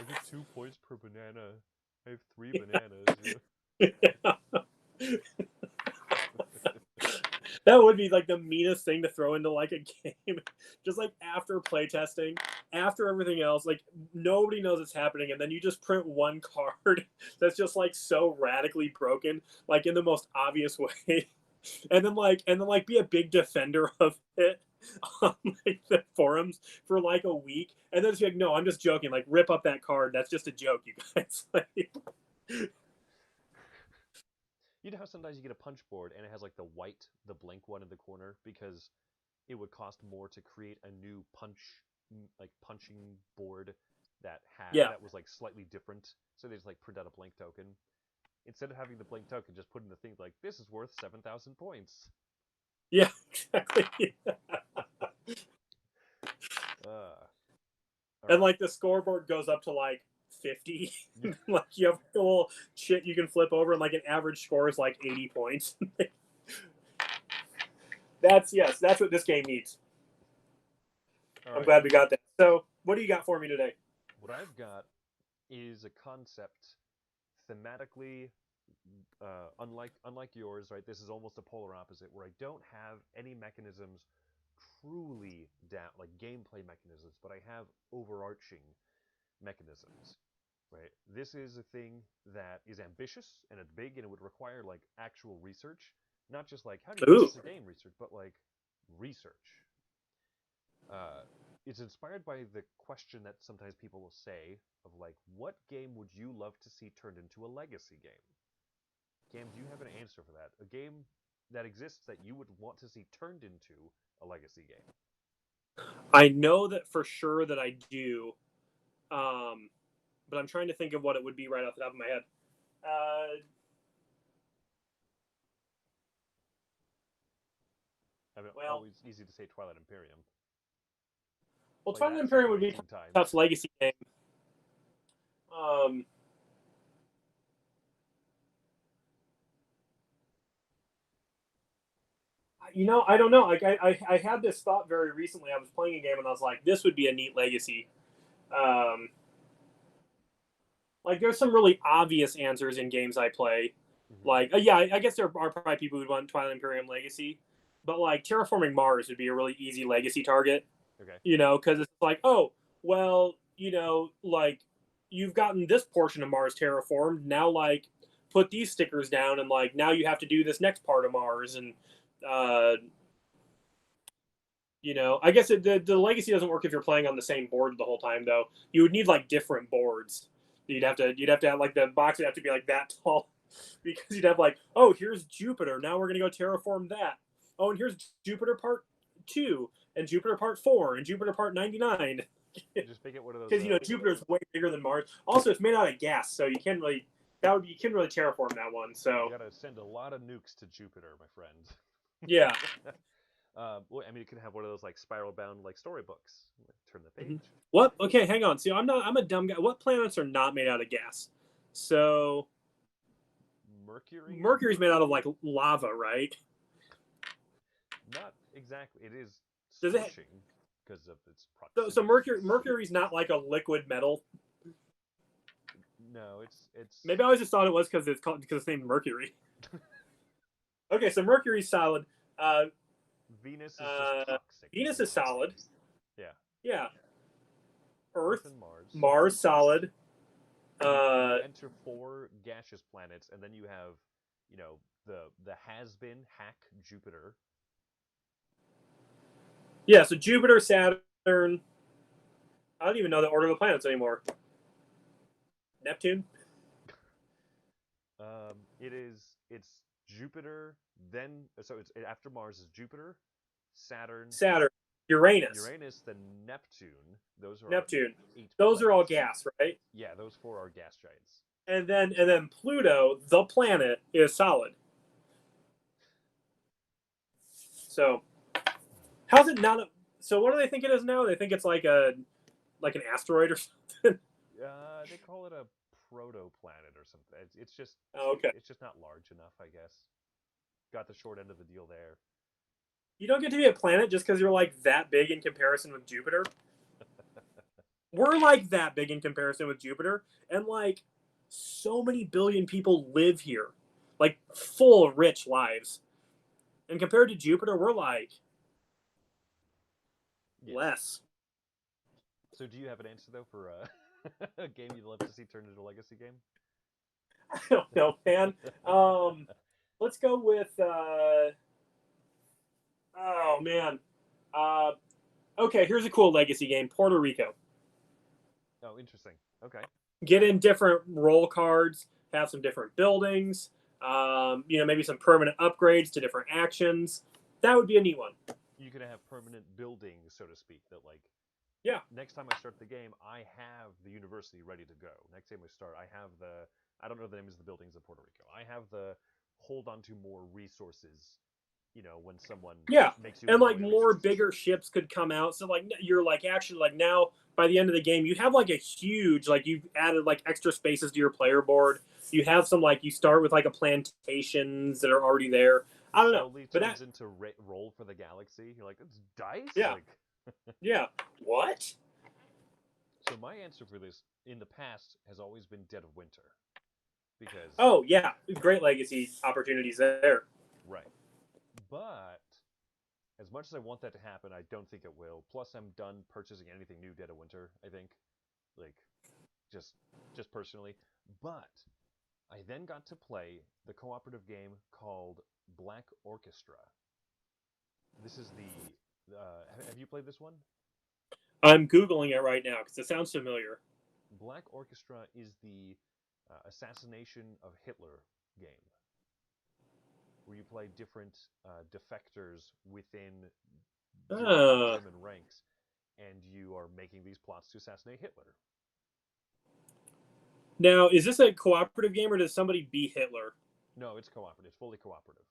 get 2 points per banana. I have 3 bananas. That would be like the meanest thing to throw into like a game. Just like after playtesting, after everything else, like nobody knows it's happening, and then you just print one card that's just like so radically broken, like in the most obvious way. And then be a big defender of it on like the forums for like a week, and then it's like, no, I'm just joking. Like, rip up that card. That's just a joke, you guys. Like, You know how sometimes you get a punch board and it has like the blank one in the corner because it would cost more to create a new punching board yeah, that was like slightly different. So they just like print out a blank token instead of having the blank token. Just put in the thing like this is worth 7,000 points. yeah, exactly. And like the scoreboard goes up to like 50. Like you have a little shit you can flip over, and like an average score is like 80 points. That's what this game needs. Right. I'm glad we got that. So, what do you got for me today? What I've got is a concept thematically unlike yours, right? This is almost a polar opposite, where I don't have any mechanisms truly down, like gameplay mechanisms, but I have overarching mechanisms, right? This is a thing that is ambitious and it's big, and it would require like actual research, not just like how do you fix a game research, but like research. It's inspired by the question that sometimes people will say of like, what game would you love to see turned into a legacy game? Cam, do you have an answer for that? A game that exists that you would want to see turned into a legacy game? I know that for sure that I do, but I'm trying to think of what it would be right off the top of my head. Always easy to say Twilight Imperium. Well, Twilight Imperium would be a tough legacy game. I don't know. Like I had this thought very recently. I was playing a game and I was like, this would be a neat legacy. Like there's some really obvious answers in games I play. Mm-hmm. Like I guess there are probably people who'd want Twilight Imperium legacy, but like terraforming Mars would be a really easy legacy target. Okay. Because it's like, oh well, like you've gotten this portion of Mars terraformed. Now like put these stickers down, and like now you have to do this next part of Mars, and I guess the legacy doesn't work if you're playing on the same board the whole time, though. You would need like different boards. You'd have to have like the box would have to be like that tall, because you'd have like, oh, here's Jupiter. Now we're gonna go terraform that. Oh, and here's Jupiter Part 2, and Jupiter Part 4, and Jupiter Part 99. Just make it one of those. Because Jupiter's way bigger than Mars. Also, it's made out of gas, so you can't really terraform that one. So you gotta send a lot of nukes to Jupiter, my friend. Yeah. Well, I mean, it can have one of those like spiral bound like storybooks. Turn the Mhm. page. What? Okay, hang on. See, I'm a dumb guy. What planets are not made out of gas? So Mercury? Mercury's made out of like lava, right? Not exactly. It is Does it? smushing because of its So proximity to heat. Mercury's not like a liquid metal. No, it's Maybe I always just thought it was because it's named Mercury. Okay, so Mercury's solid. Uh, Venus is just uh, toxic, is Venus the is answer. solid. Yeah, Yeah. Earth Earth, and Mars. Mars solid. You Uh, enter four gaseous planets, and then you have, the has been hack Jupiter. yeah. So Jupiter, Saturn. I don't even know the order of the planets anymore. Neptune, It's Jupiter, then so it's after Mars is Jupiter, Saturn, Saturn, Uranus, Uranus, then Neptune. Those are our Neptune. eight Those are all planets. gas, right? Yeah, those four are gas giants. And then Pluto, the planet, is solid. So how's it not? So what do they think it is now? They think it's like an asteroid or something. They call it a protoplanet or something. It's just Oh, okay. it's just not large enough, I guess. Got the short end of the deal there. You don't get to be a planet just because you're like that big in comparison with Jupiter. We're like that big in comparison with Jupiter, and like so many billion people live here, like full rich lives. And compared to Jupiter, we're like Yes. less. So do you have an answer though for a game you'd love to see turned into a legacy game? I don't know, man. Let's go with. Oh man. Uh, okay, here's a cool legacy game: Puerto Rico. Oh, interesting. Okay. Get in different role cards, have some different buildings. Maybe some permanent upgrades to different actions. That would be a neat one. You could have permanent buildings, so to speak, that like Yeah, next time I start the game, I have the university ready to go. Next time I start, I don't know the names of the buildings in Puerto Rico. I have the hold on to more resources, when someone yeah, makes you and like enjoy more resources. bigger ships could come out. So like you're like actually like now by the end of the game, you have like a huge like you've added like extra spaces to your player board. You have some like you start with like a plantations that are already there. It I don't know, slowly but that turns into roll for the galaxy. You're like, it's dice? yeah Like, yeah what? so my answer for this in the past has always been Dead of Winter. Because, Oh yeah, great legacy opportunities there. right. But as much as I want that to happen, I don't think it will. Plus, I'm done purchasing anything new Dead of Winter, I think. Like, just just personally. But I then got to play the cooperative game called Black Orchestra. This is the. Have you played this one? I'm googling it right now because it sounds familiar. Black Orchestra is the assassination of Hitler game, where you play different defectors within the Uh, German ranks, and you are making these plots to assassinate Hitler. Now, is this a cooperative game or does somebody be Hitler? No, it's cooperative. It's fully cooperative.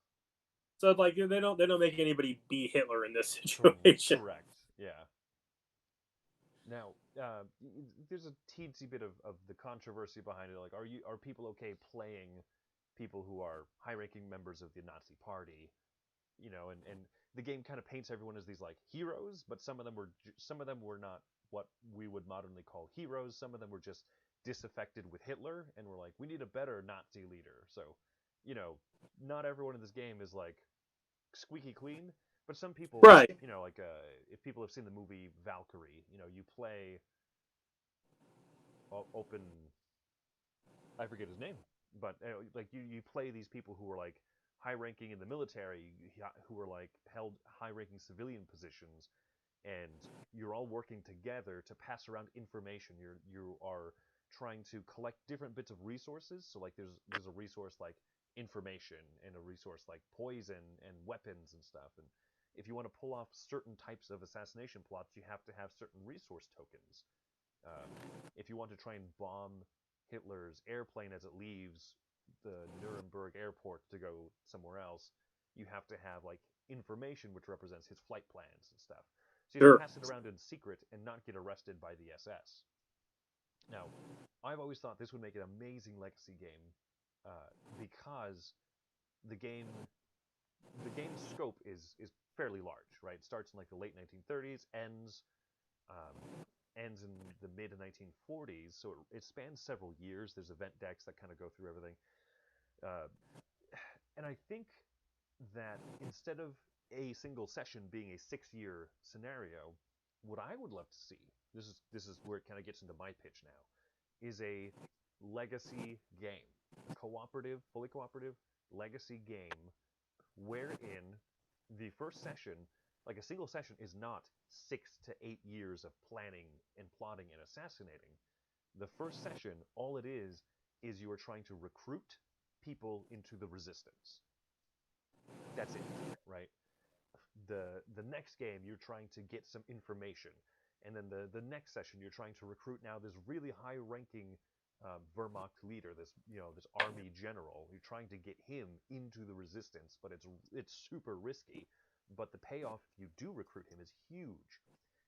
So like they don't make anybody be Hitler in this situation. Correct. Yeah. Now, there's a teensy bit of the controversy behind it. Like, are people okay playing people who are high-ranking members of the Nazi Party? And the game kind of paints everyone as these like heroes, but some of them were not what we would modernly call heroes. Some of them were just disaffected with Hitler, and were like, we need a better Nazi leader. So, you know, not everyone in this game is like squeaky clean, but some people, Right. like if people have seen the movie Valkyrie, you play open. I forget his name, but like you play these people who are like high ranking in the military, who are like held high ranking civilian positions, and you're all working together to pass around information. You are trying to collect different bits of resources. So like there's a resource like information and a resource like poison and weapons and stuff. And if you want to pull off certain types of assassination plots, you have to have certain resource tokens. If you want to try and bomb Hitler's airplane as it leaves the Nuremberg airport to go somewhere else, you have to have like information which represents his flight plans and stuff. So you have to Sure. pass it around in secret and not get arrested by the SS. Now, I've always thought this would make an amazing legacy game because the game the game's scope is fairly large, right? It starts in like the late 1930s, um, ends in the mid 1940s, so it spans several years. There's event decks that kind of go through everything, uh, and I think that instead of a single session being a 6-year scenario, what I would love to see, this is where it kind of gets into my pitch now, is a legacy game, a cooperative, fully cooperative legacy game wherein the first session, like a single session, is not 6 to 8 years of planning and plotting and assassinating. The first session, all it is you are trying to recruit people into the resistance. That's it, right? The next game you're trying to get some information, and then the next session you're trying to recruit now this really high ranking Wehrmacht leader, this army general. You're trying to get him into the resistance, but it's super risky. But the payoff if you do recruit him is huge.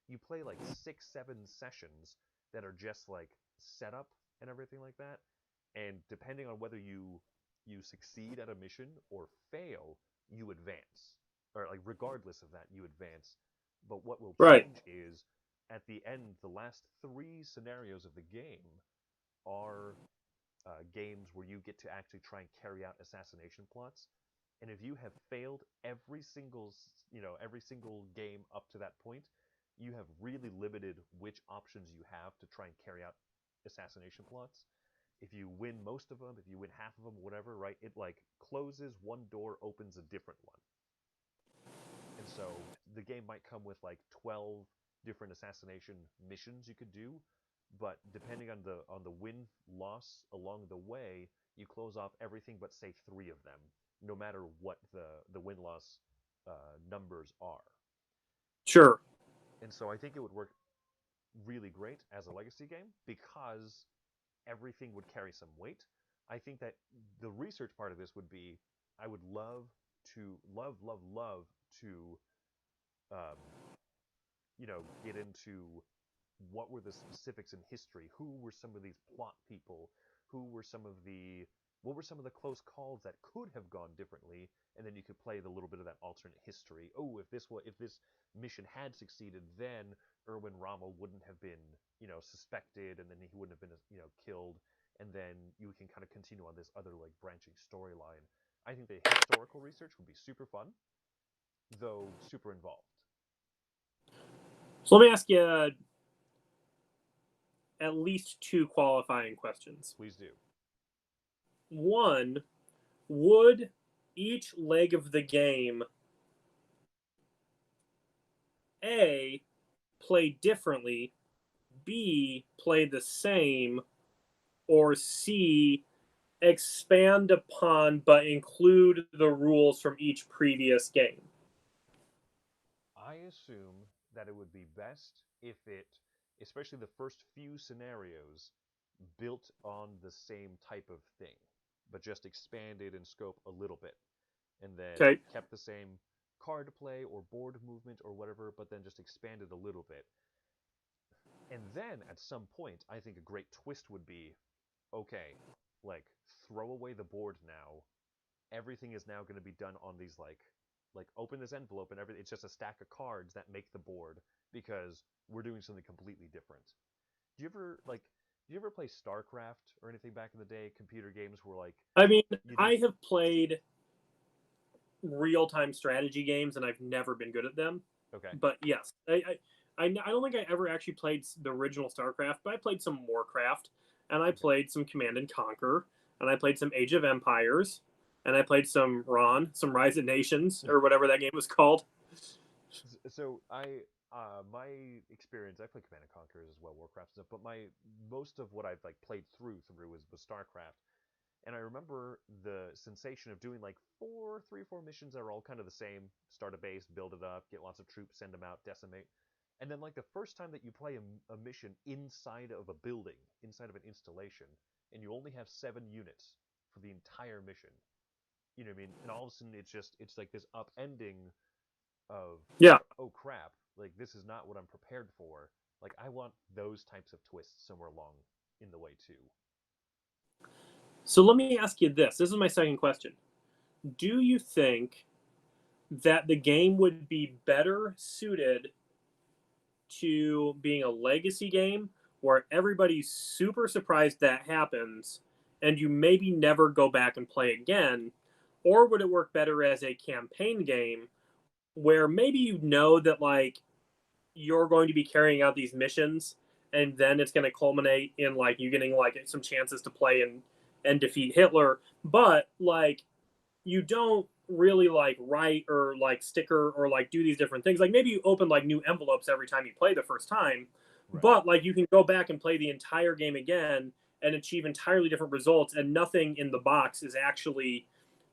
You play like 6, 7 sessions that are just like setup and everything like that, and depending on whether you succeed at a mission or fail, you advance, or like regardless of that, you advance. But what will Right. change is at the end, the last 3 scenarios of the game are games where you get to actually try and carry out assassination plots. And if you have failed every single game up to that point, you have really limited which options you have to try and carry out assassination plots. If you win most of them, if you win half of them, whatever, right? It like closes one door, opens a different one. And so the game might come with like 12 different assassination missions you could do, but depending on the win loss along the way, you close off everything but say 3 of them, no matter what the win loss numbers are. Sure. And so I think it would work really great as a legacy game because everything would carry some weight. I think that the research part of this would be I would love to um, get into what were the specifics in history, who were some of these plot people, who were some of the what were some of the close calls that could have gone differently, and then you could play the little bit of that alternate history. Oh, if this mission had succeeded, then Erwin Rommel wouldn't have been suspected, and then he wouldn't have been killed, and then you can kind of continue on this other like branching storyline. I think the historical research would be super fun, though super involved. So let me ask you at least 2 qualifying questions. Please do. One, would each leg of the game A play differently, B play the same, or C expand upon but include the rules from each previous game? I assume that it would be best if it, especially the first few scenarios, built on the same type of thing, but just expanded in scope a little bit, and then Okay. kept the same card play or board movement or whatever, but then just expanded a little bit. And then at some point, I think a great twist would be, okay, like throw away the board now. Everything is now going to be done on these like open this envelope and everything. It's just a stack of cards that make the board because we're doing something completely different. Do you ever like do you ever play StarCraft or anything back in the day? Computer games where like I mean, you do I have played real time strategy games and I've never been good at them. okay. But yes, I don't think I ever actually played the original StarCraft, but I played some Warcraft and I Okay. played some Command and Conquer and I played some Age of Empires and I played some some Rise of Nations or whatever that game was called. So my experience, I played Command and Conquer as well, Warcraft stuff, but my most of what I've like played through was StarCraft. And I remember the sensation of doing like 3 or 4 missions that are all kind of the same. Start a base, build it up, get lots of troops, send them out, decimate. And then like the first time that you play a mission inside of a building, inside of an installation, and you only have 7 units for the entire mission. You know what I mean? And all of a sudden it's like this upending of, Yeah. oh crap, like this is not what I'm prepared for. Like I want those types of twists somewhere along in the way too. So let me ask you this. This is my second question. Do you think that the game would be better suited to being a legacy game where everybody's super surprised that happens and you maybe never go back and play again? Or would it work better as a campaign game where maybe you know that like you're going to be carrying out these missions and then it's going to culminate in like you getting like some chances to play and defeat Hitler, but like you don't really like write or like sticker or like do these different things. Like maybe you open like new envelopes every time you play the first time, Right. but like you can go back and play the entire game again and achieve entirely different results, and nothing in the box is actually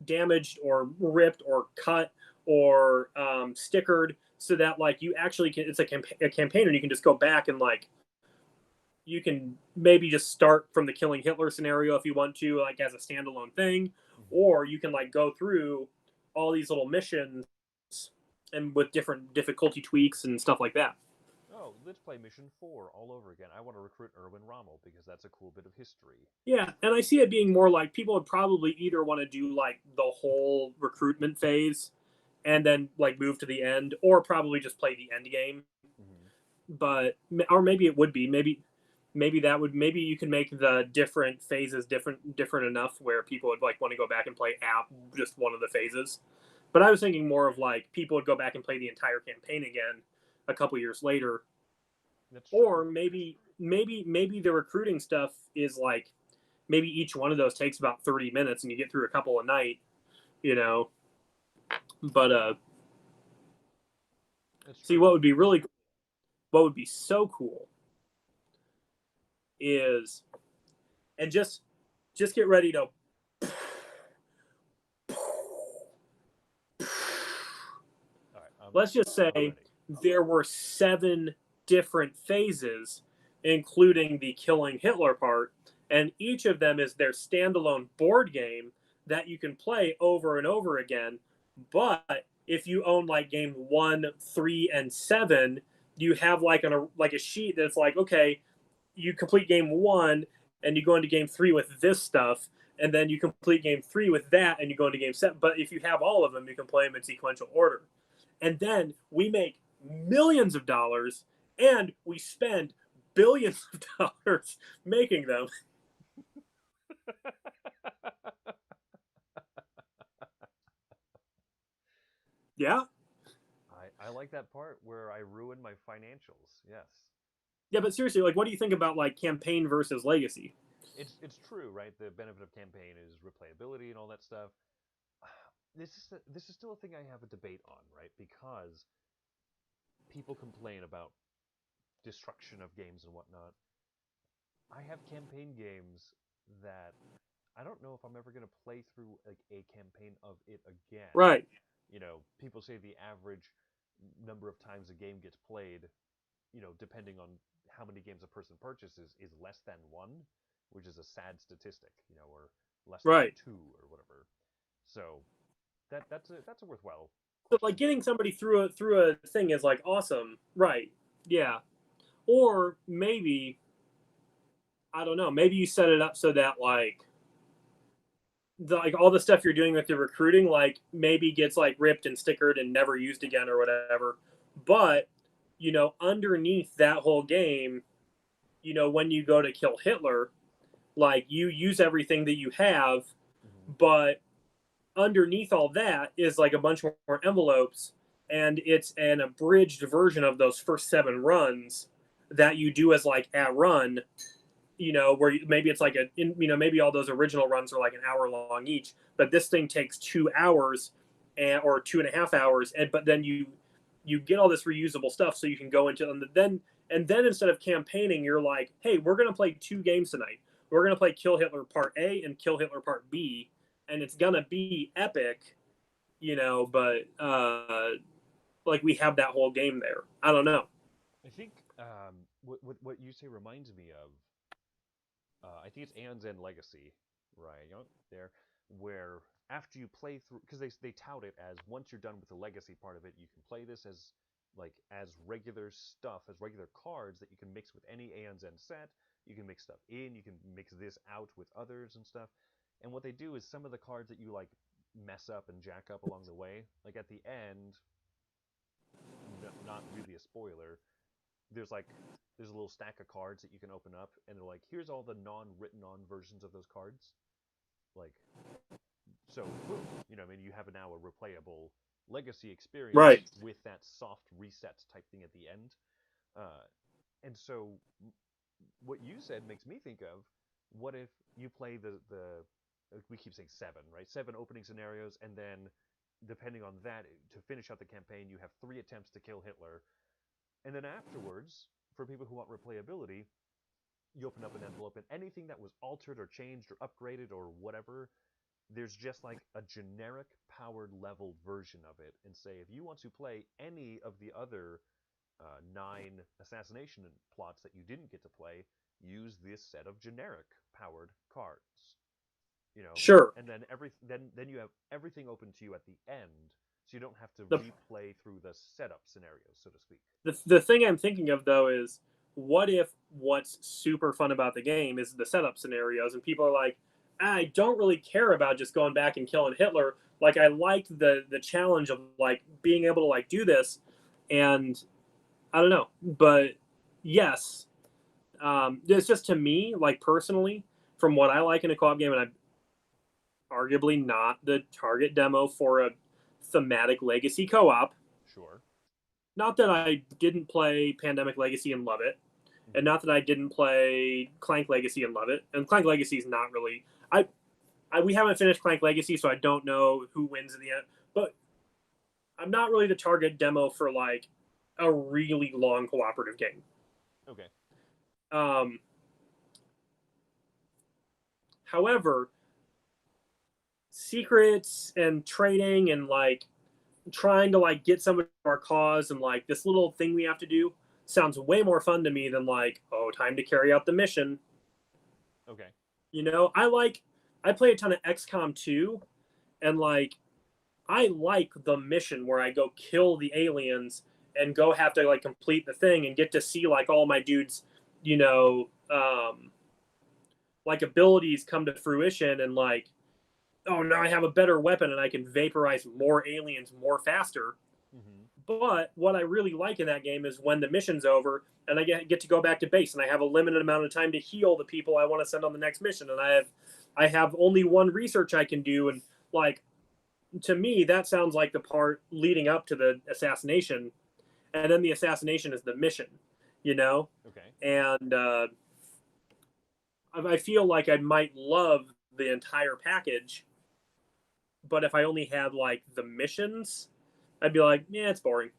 damaged or ripped or cut or stickered, so that like you actually can, it's a campaign and you can just go back and like you can maybe just start from the killing Hitler scenario if you want to, like as a standalone thing, Mm-hmm. or you can like go through all these little missions and with different difficulty tweaks and stuff like that. Oh, let's play Mission 4 all over again. I want to recruit Erwin Rommel because that's a cool bit of history. Yeah, and I see it being more like people would probably either want to do like the whole recruitment phase and then like move to the end, or probably just play the end game. Mm-hmm. But or maybe it would be maybe that would maybe you can make the different phases different enough where people would like want to go back and play app just one of the phases. But I was thinking more of like people would go back and play the entire campaign again a couple years later, That's true. or maybe the recruiting stuff is like maybe each one of those takes about 30 minutes and you get through a couple a night, you know. But That's see, true. what would be so cool is, and just get ready to All right, let's just I'm say ready. there were 7 different phases, including the killing Hitler part, and each of them is their standalone board game that you can play over and over again. But if you own like game 1, 3, and 7, you have like a sheet that's like, okay, you complete game 1 and you go into game 3 with this stuff, and then you complete game 3 with that and you go into game 7. But if you have all of them, you can play them in sequential order, and then we make millions of dollars and we spend billions of dollars making them. Yeah. I like that part where I ruin my financials. Yes. Yeah, but seriously, like what do you think about like campaign versus legacy? It's true, right? The benefit of campaign is replayability and all that stuff. This is still a thing I have a debate on, right? Because people complain about destruction of games and whatnot. I have campaign games that I don't know if I'm ever going to play through like a campaign of it again. Right. People say the average number of times a game gets played, depending on how many games a person purchases, is less than one, which is a sad statistic, or less than Right. two or whatever. So that's a worthwhile So like question. getting somebody through a thing is like awesome. Right. Yeah. Or maybe I don't know, maybe you set it up so that like all the stuff you're doing with the recruiting like maybe gets like ripped and stickered and never used again or whatever. But underneath that whole game, when you go to kill Hitler, like you use everything that you have, Mm-hmm. but underneath all that is like a bunch more envelopes, and it's an abridged version of those first 7 runs that you do as like a run, where maybe it's like maybe all those original runs are like an hour long each, but this thing takes 2 hours or 2.5 hours, and but then you get all this reusable stuff so you can go into and then instead of campaigning, you're like, hey, we're gonna play 2 games tonight. We're gonna play Kill Hitler Part A and Kill Hitler Part B, and it's gonna be epic, but like we have that whole game there. I don't know. I think what you say reminds me of. I think it's Aeon's End Legacy, right? There, where after you play through, because they tout it as once you're done with the legacy part of it, you can play this as like as regular stuff, as regular cards that you can mix with any Aeon's End set. You can mix stuff in, you can mix this out with others and stuff. And what they do is some of the cards that you like mess up and jack up along the way, like at the end, not really a spoiler, there's like there's a little stack of cards that you can open up, and they're like, here's all the non-written on versions of those cards. Like, so boom, I mean, you have now a replayable legacy experience Right. with that soft reset type thing at the end. And so what you said makes me think of, what if you play the we keep saying 7, right? 7 opening scenarios, and then depending on that, to finish out the campaign, you have 3 attempts to kill Hitler, and then afterwards, for people who want replayability, you open up an envelope, and anything that was altered or changed or upgraded or whatever, there's just like a generic powered level version of it, and say if you want to play any of the other 9 assassination plots that you didn't get to play, use this set of generic powered cards. Sure. And then you have everything open to you at the end, so you don't have to The replay through the setup scenarios, so to speak. the thing I'm thinking of though is, what if what's super fun about the game is the setup scenarios, and people are like, I don't really care about just going back and killing Hitler. Like, I like the challenge of like being able to like do this, and I don't know, but yes, it's just, to me, like personally, from what I like in a co-op game, and I'm arguably not the target demo for a thematic legacy co-op. Sure. Not that I didn't play Pandemic Legacy and love it, and Mm-hmm. not that I didn't play Clank Legacy and love it. And Clank Legacy is not really. We haven't finished Clank Legacy, so I don't know who wins in the end. But I'm not really the target demo for like a really long cooperative game. Okay. Um, However, secrets and trading and like trying to like get somebody to our cause, and like this little thing we have to do sounds way more fun to me than like, oh, time to carry out the mission. Okay. I play a ton of XCOM 2, and like I like the mission where I go kill the aliens and go have to like complete the thing and get to see like all my dudes, you know, like abilities come to fruition, and like, oh, now I have a better weapon and I can vaporize more aliens more faster. Mm-hmm. But what I really like in that game is when the mission's over and I get to go back to base, and I have a limited amount of time to heal the people I want to send on the next mission, and I have only one research I can do, and like, to me that sounds like the part leading up to the assassination, and then the assassination is the mission, you know. Okay. And I feel like I might love the entire package, but if I only had like the missions, I'd be like, yeah, it's boring.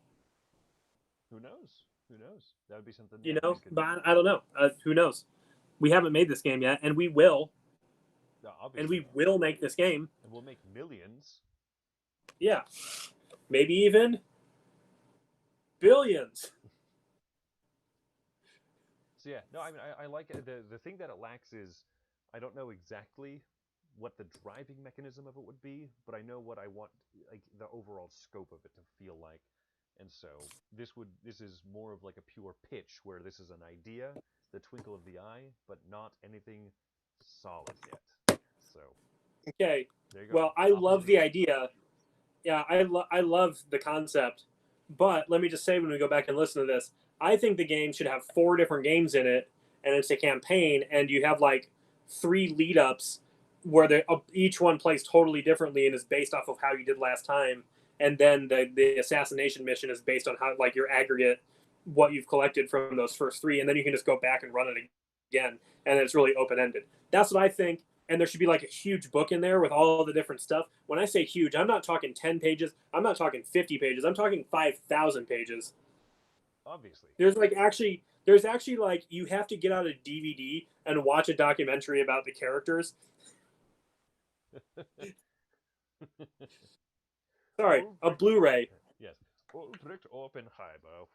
Who knows? Who knows? That would be something. You Yeah, know, you could. but I don't know. Who knows? We haven't made this game yet, and we will, and Obviously, we will make this game. and we'll make millions. Yeah, maybe even billions. So yeah, no, I mean, I like it. The thing that it lacks is, I don't know exactly what the driving mechanism of it would be, but I know what I want, like the overall scope of it to feel like. And so this is more of like a pure pitch, where this is an idea, the twinkle of the eye, but not anything solid yet. So Okay. there you go. Well, I love Opposite the ends. idea. Yeah, I love the concept. But let me just say, when we go back and listen to this, I think the game should have 4 different games in it, and it's a campaign, and you have like 3 lead ups where each one plays totally differently and is based off of how you did last time, and then the assassination mission is based on how, like, your aggregate, what you've collected from those first 3, and then you can just go back and run it again, and it's really open ended. That's what I think. And there should be like a huge book in there with all the different stuff. When I say huge, I'm not talking 10 pages. I'm not talking 50 pages. I'm talking 5,000 pages. Obviously. There's actually like, you have to get out a DVD and watch a documentary about the characters. Sorry, a Blu-ray. Yes. Ulbricht Oppenheimer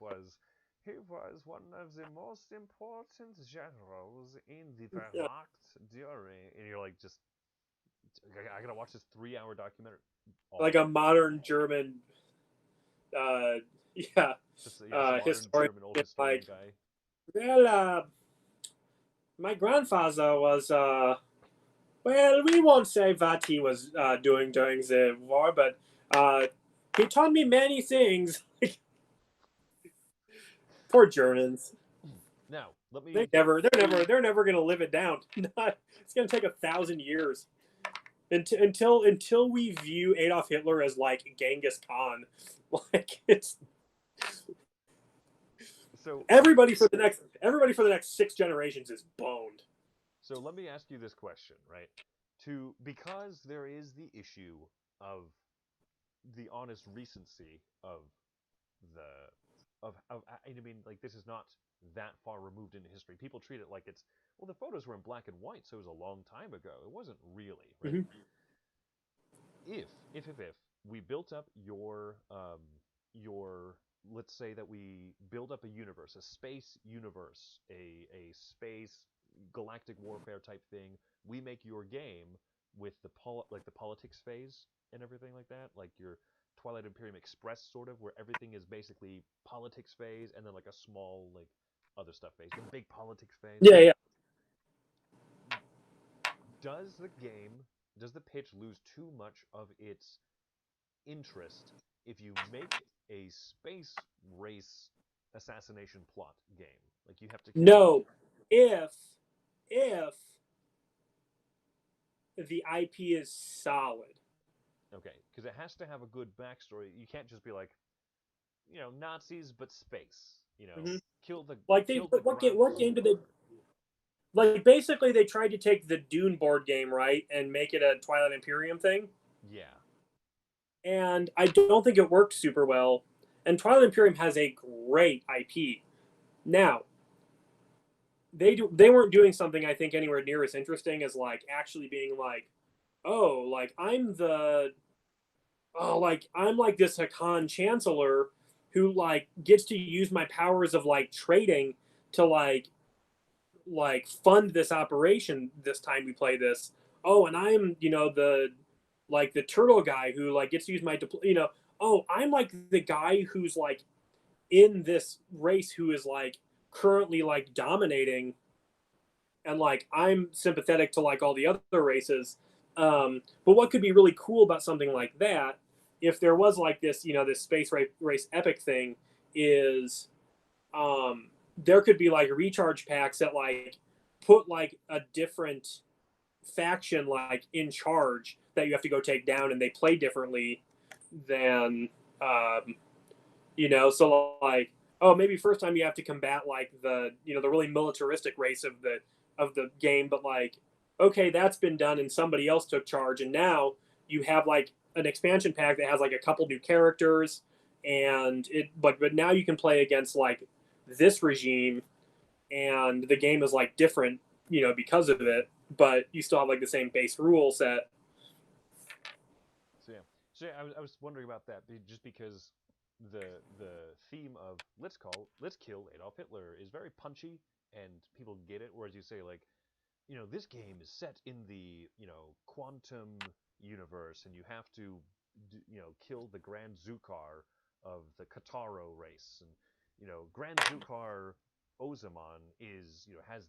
he was one of the most important generals in the Yeah. Wehrmacht during, and you're like just I gotta watch this 3-hour documentary. like a modern German, uh, yeah, Just yes, a modern historian. German old historian Like, guy. well, my grandfather was, well, we won't say what he was doing during the war, but he taught me many things. Poor Germans. Now, let me. They're never gonna live it down. It's gonna take 1,000 years until we view Adolf Hitler as like Genghis Khan. Like it's So everybody for the next 6 generations is boned. So let me ask you this question, right? Because there is the issue of the honest recency of the of I mean, like, this is not that far removed into history. People treat it like it's, well, the photos were in black and white, so it was a long time ago. It wasn't really, right? Mm-hmm. If we built up your, let's say that we build up a universe, a space universe, a space galactic warfare type thing. We make your game with the politics phase and everything like that, like your Twilight Imperium Express, sort of, where everything is basically politics phase and then like a small, like, other stuff phase, the big politics phase. Yeah, yeah. Does the game, does the pitch lose too much of its interest if you make a space race assassination plot game? Like, you have to kill. No, if the IP is solid. Okay, because it has to have a good backstory. You can't just be like, Nazis but space. Mm-hmm. Kill the Like kill the what game did they like? Basically, they tried to take the Dune board game, right, and make it a Twilight Imperium thing. Yeah. And I don't think it worked super well. And Twilight Imperium has a great IP. Now, they weren't doing something I think anywhere near as interesting as like actually being like, oh, like I'm like this Hakan Chancellor who like gets to use my powers of like trading to like fund this operation this time we play this. Oh, and I'm the turtle guy who like gets to use my oh, I'm like the guy who's like in this race who is like currently like dominating, and like I'm sympathetic to like all the other races. But what could be really cool about something like that, if there was like this, this space race epic thing, is there could be like recharge packs that like put like a different faction like in charge that you have to go take down, and they play differently than so like, oh, maybe first time you have to combat like the really militaristic race of the game, but like, okay, that's been done and somebody else took charge, and now you have like an expansion pack that has like a couple new characters, and but now you can play against like this regime, and the game is like different, because of it, but you still have like the same base rule set. So I was wondering about that, just because the theme of let's kill Adolf Hitler is very punchy and people get it. Whereas you say, like, this game is set in the quantum universe, and you have to kill the Grand Zukar of the Kataro race, and Grand Zukar Ozamon is has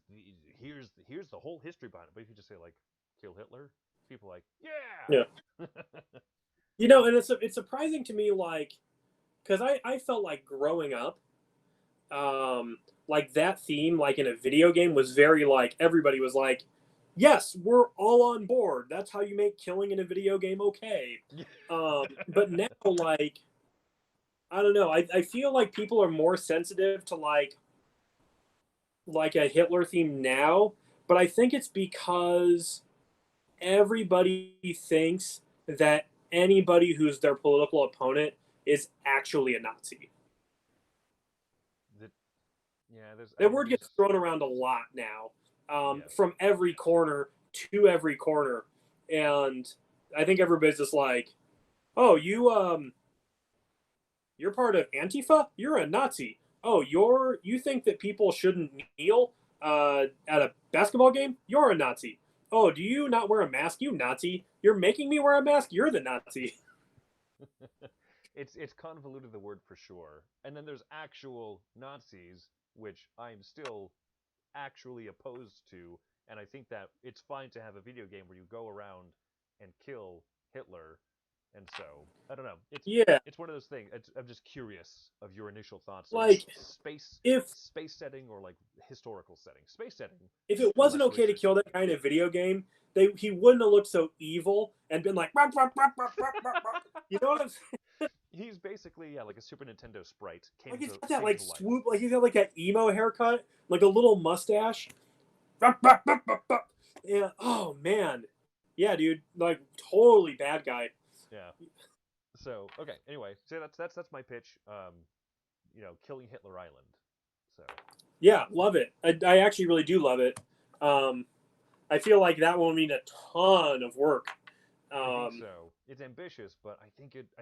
here's the whole history behind it. But if you just say, like, kill Hitler, people are like, Yeah. yeah. And it's surprising to me, like, because I felt like growing up, like that theme, like in a video game, was very like everybody was like, yes, we're all on board. That's how you make killing in a video game okay. But now, like, I don't know. I feel like people are more sensitive to like a Hitler theme now, but I think it's because everybody thinks that anybody who's their political opponent is actually a Nazi. That word gets thrown around a lot now, from every corner to every corner, and I think everybody's just like, "Oh, you're part of Antifa? You're a Nazi. Oh, you think that people shouldn't kneel at a basketball game? You're a Nazi." oh, do you not wear a mask, you Nazi? You're making me wear a mask. You're the Nazi. It's convoluted the word for sure. And then there's actual Nazis, which I'm still actually opposed to, and I think that it's fine to have a video game where you go around and kill Hitler. And so I don't know. Yeah, It's one of those things. I'm just curious of your initial thoughts of like space if space setting or like historical setting. Space setting, if it wasn't less okay to restricted. kill that guy in a video game, he wouldn't have looked so evil and been like, "Rup, rup, rup, rup, rup, rup, rup." You know what I'm saying? He's basically like a Super Nintendo sprite Like he's got that like to life. swoop, like he's got like that emo haircut, like a little mustache. Rup, rup, rup, rup, rup. Yeah. Oh man. Yeah, dude. Like totally bad guy. Yeah. So okay. Anyway, so that's my pitch. Killing Hitler Island. So Yeah, love it. I actually really do love it. Um, I feel like that will mean a ton of work. I think Um, so. It's ambitious, but I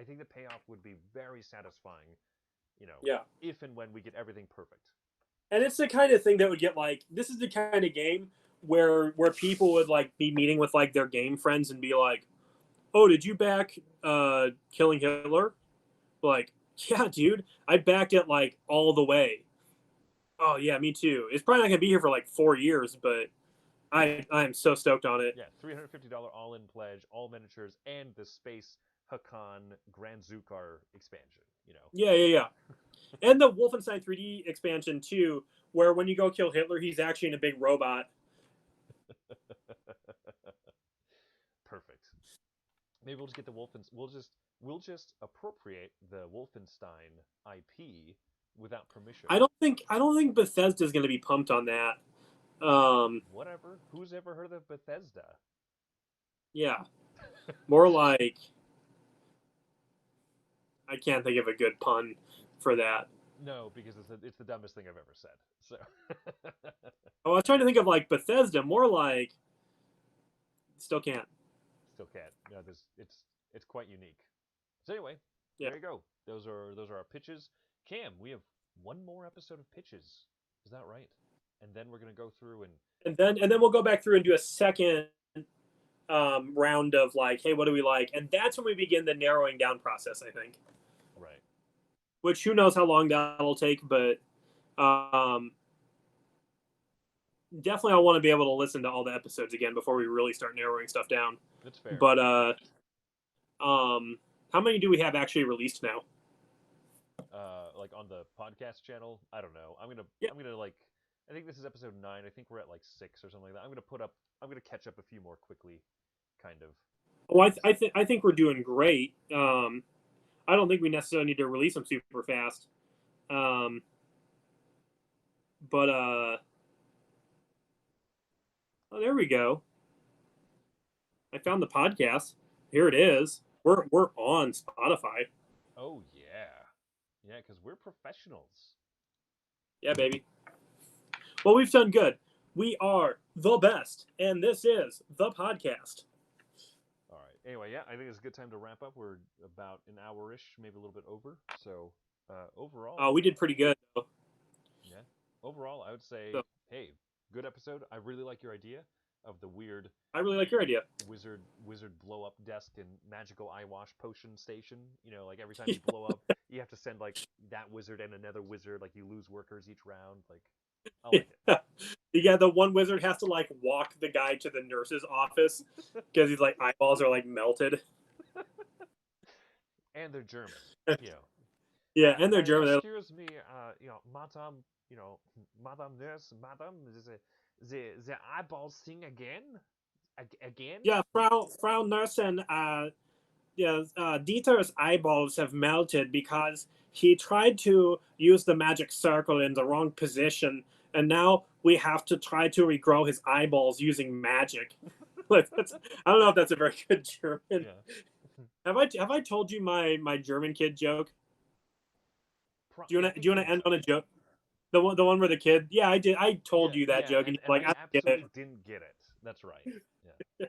think the payoff would be very satisfying. yeah, If and when we get everything perfect. and it's the kind of thing that would get like this is the kind of game where people would like be meeting with like their game friends and be like, "Oh, did you back killing Hitler?" Like, yeah, dude, I backed it like all the way. Oh yeah, me too. It's probably not gonna be here for like 4 years, but I'm so stoked on it. Yeah, $350 all-in pledge, all miniatures, and the Space Hakan Grand Zukar expansion. Yeah, yeah, yeah. And the Wolfenstein 3D expansion too, where when you go kill Hitler, he's actually in a big robot. Perfect. Maybe we'll just get the Wolfenstein. We'll just appropriate the Wolfenstein IP without permission. I don't think Bethesda's going to be pumped on that. Whatever. Who's ever heard of Bethesda? Yeah, more like I can't think of a good pun for that. No, because it's the dumbest thing I've ever said. So Oh, I was trying to think of like Bethesda, more like still can't. still can't. No, this it's quite unique. So anyway, Yeah, there you go. Those are our pitches. Cam, we have one more episode of pitches. Is that right? And then we're gonna go through and and then we'll go back through and do a second round of like, hey, what do we like? And that's when we begin the narrowing down process. I think, right. which who knows how long that'll take, but um, definitely I want to be able to listen to all the episodes again before we really start narrowing stuff down. That's fair. But how many do we have actually released now? Like on the podcast channel, I don't know. Yeah. I'm gonna like. I think this is episode 9. I think we're at like 6 or something like that. I'm gonna catch up a few more quickly, kind of. Oh, I think we're doing great. I don't think we necessarily need to release them super fast. Um, but oh, there we go. I found the podcast. Here it is. We're on Spotify. Oh yeah, yeah, because we're professionals. Yeah, baby. Well, we've done good. We are the best, and this is the podcast. All right. Anyway, yeah, I think it's a good time to wrap up. We're about an hour-ish, maybe a little bit over. So overall, Oh, we did pretty good. Though. yeah, overall, I would say, So hey, good episode. I really like your idea of the weird I really like your idea. wizard blow up desk and magical eye wash potion station. Like every time you blow up, you have to send like that wizard and another wizard. Like you lose workers each round. Like I like it. Yeah, the one wizard has to like walk the guy to the nurse's office because his like eyeballs are like melted. And they're German. You know. Yeah, and they're German. Excuse me, madam, madam nurse, madam, the eyeballs thing again, again. Yeah, Frau Nursen, yeah, Dieter's eyeballs have melted because he tried to use the magic circle in the wrong position, and now we have to try to regrow his eyeballs using magic. I don't know if that's a very good German. Yeah. Have I told you my German kid joke? Do you wanna end on a joke? The one where the kid? Yeah, I did. I told Yeah, you that yeah, joke, and and, you're and like, I I don't get absolutely it. didn't get it. That's right. Yeah.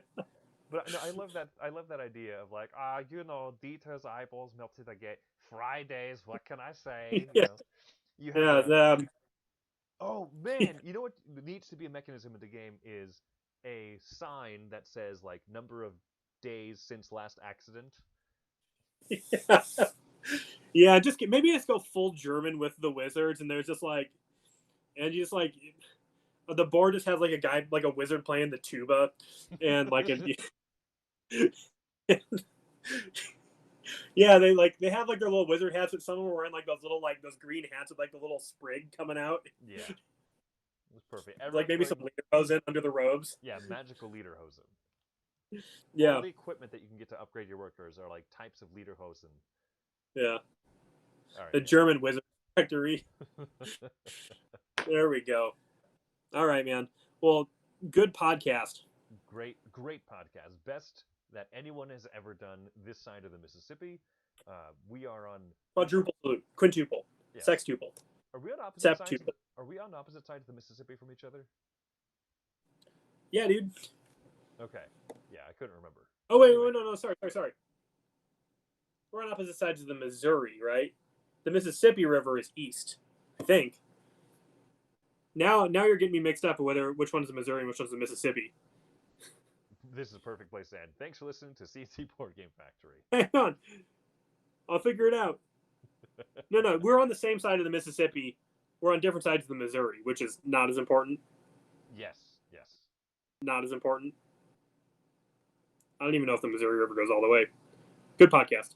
But no, I love that. I love that idea of like, Dieter's eyeballs melted again. Fridays, what can I say? Yeah, You have yeah. a. Oh man, you know what needs to be a mechanism in the game is a sign that says like number of days since last accident. Yeah, maybe just go full German with the Wizards, and there's just like, and you just like, the board just has like a guy, like a wizard playing the tuba, and like yeah, they have like their little wizard hats, but some of them are wearing like those green hats with like the little sprig coming out. Yeah, it's perfect. Like maybe some lederhosen under the robes. Yeah, magical lederhosen. Yeah. All the equipment that you can get to upgrade your workers are like types of lederhosen. Yeah. All right, The German wizard factory. There we go. All right, man. Well, good podcast. Great podcast. Best that anyone has ever done this side of the Mississippi. We are on quadruple, quintuple, yes. Sextuple. Are we on opposite sides? Are we on opposite sides of the Mississippi from each other? Yeah, dude. Okay. Yeah, I couldn't remember. Oh wait, no, sorry. We're on opposite sides of the Missouri, right? The Mississippi River is east, I think. Now you're getting me mixed up with which one's the Missouri and which one's the Mississippi. This is a perfect place to end. Thanks for listening to CNC Board Game Factory. Hang on. I'll figure it out. No, we're on the same side of the Mississippi. We're on different sides of the Missouri, which is not as important. Yes. Not as important. I don't even know if the Missouri River goes all the way. Good podcast.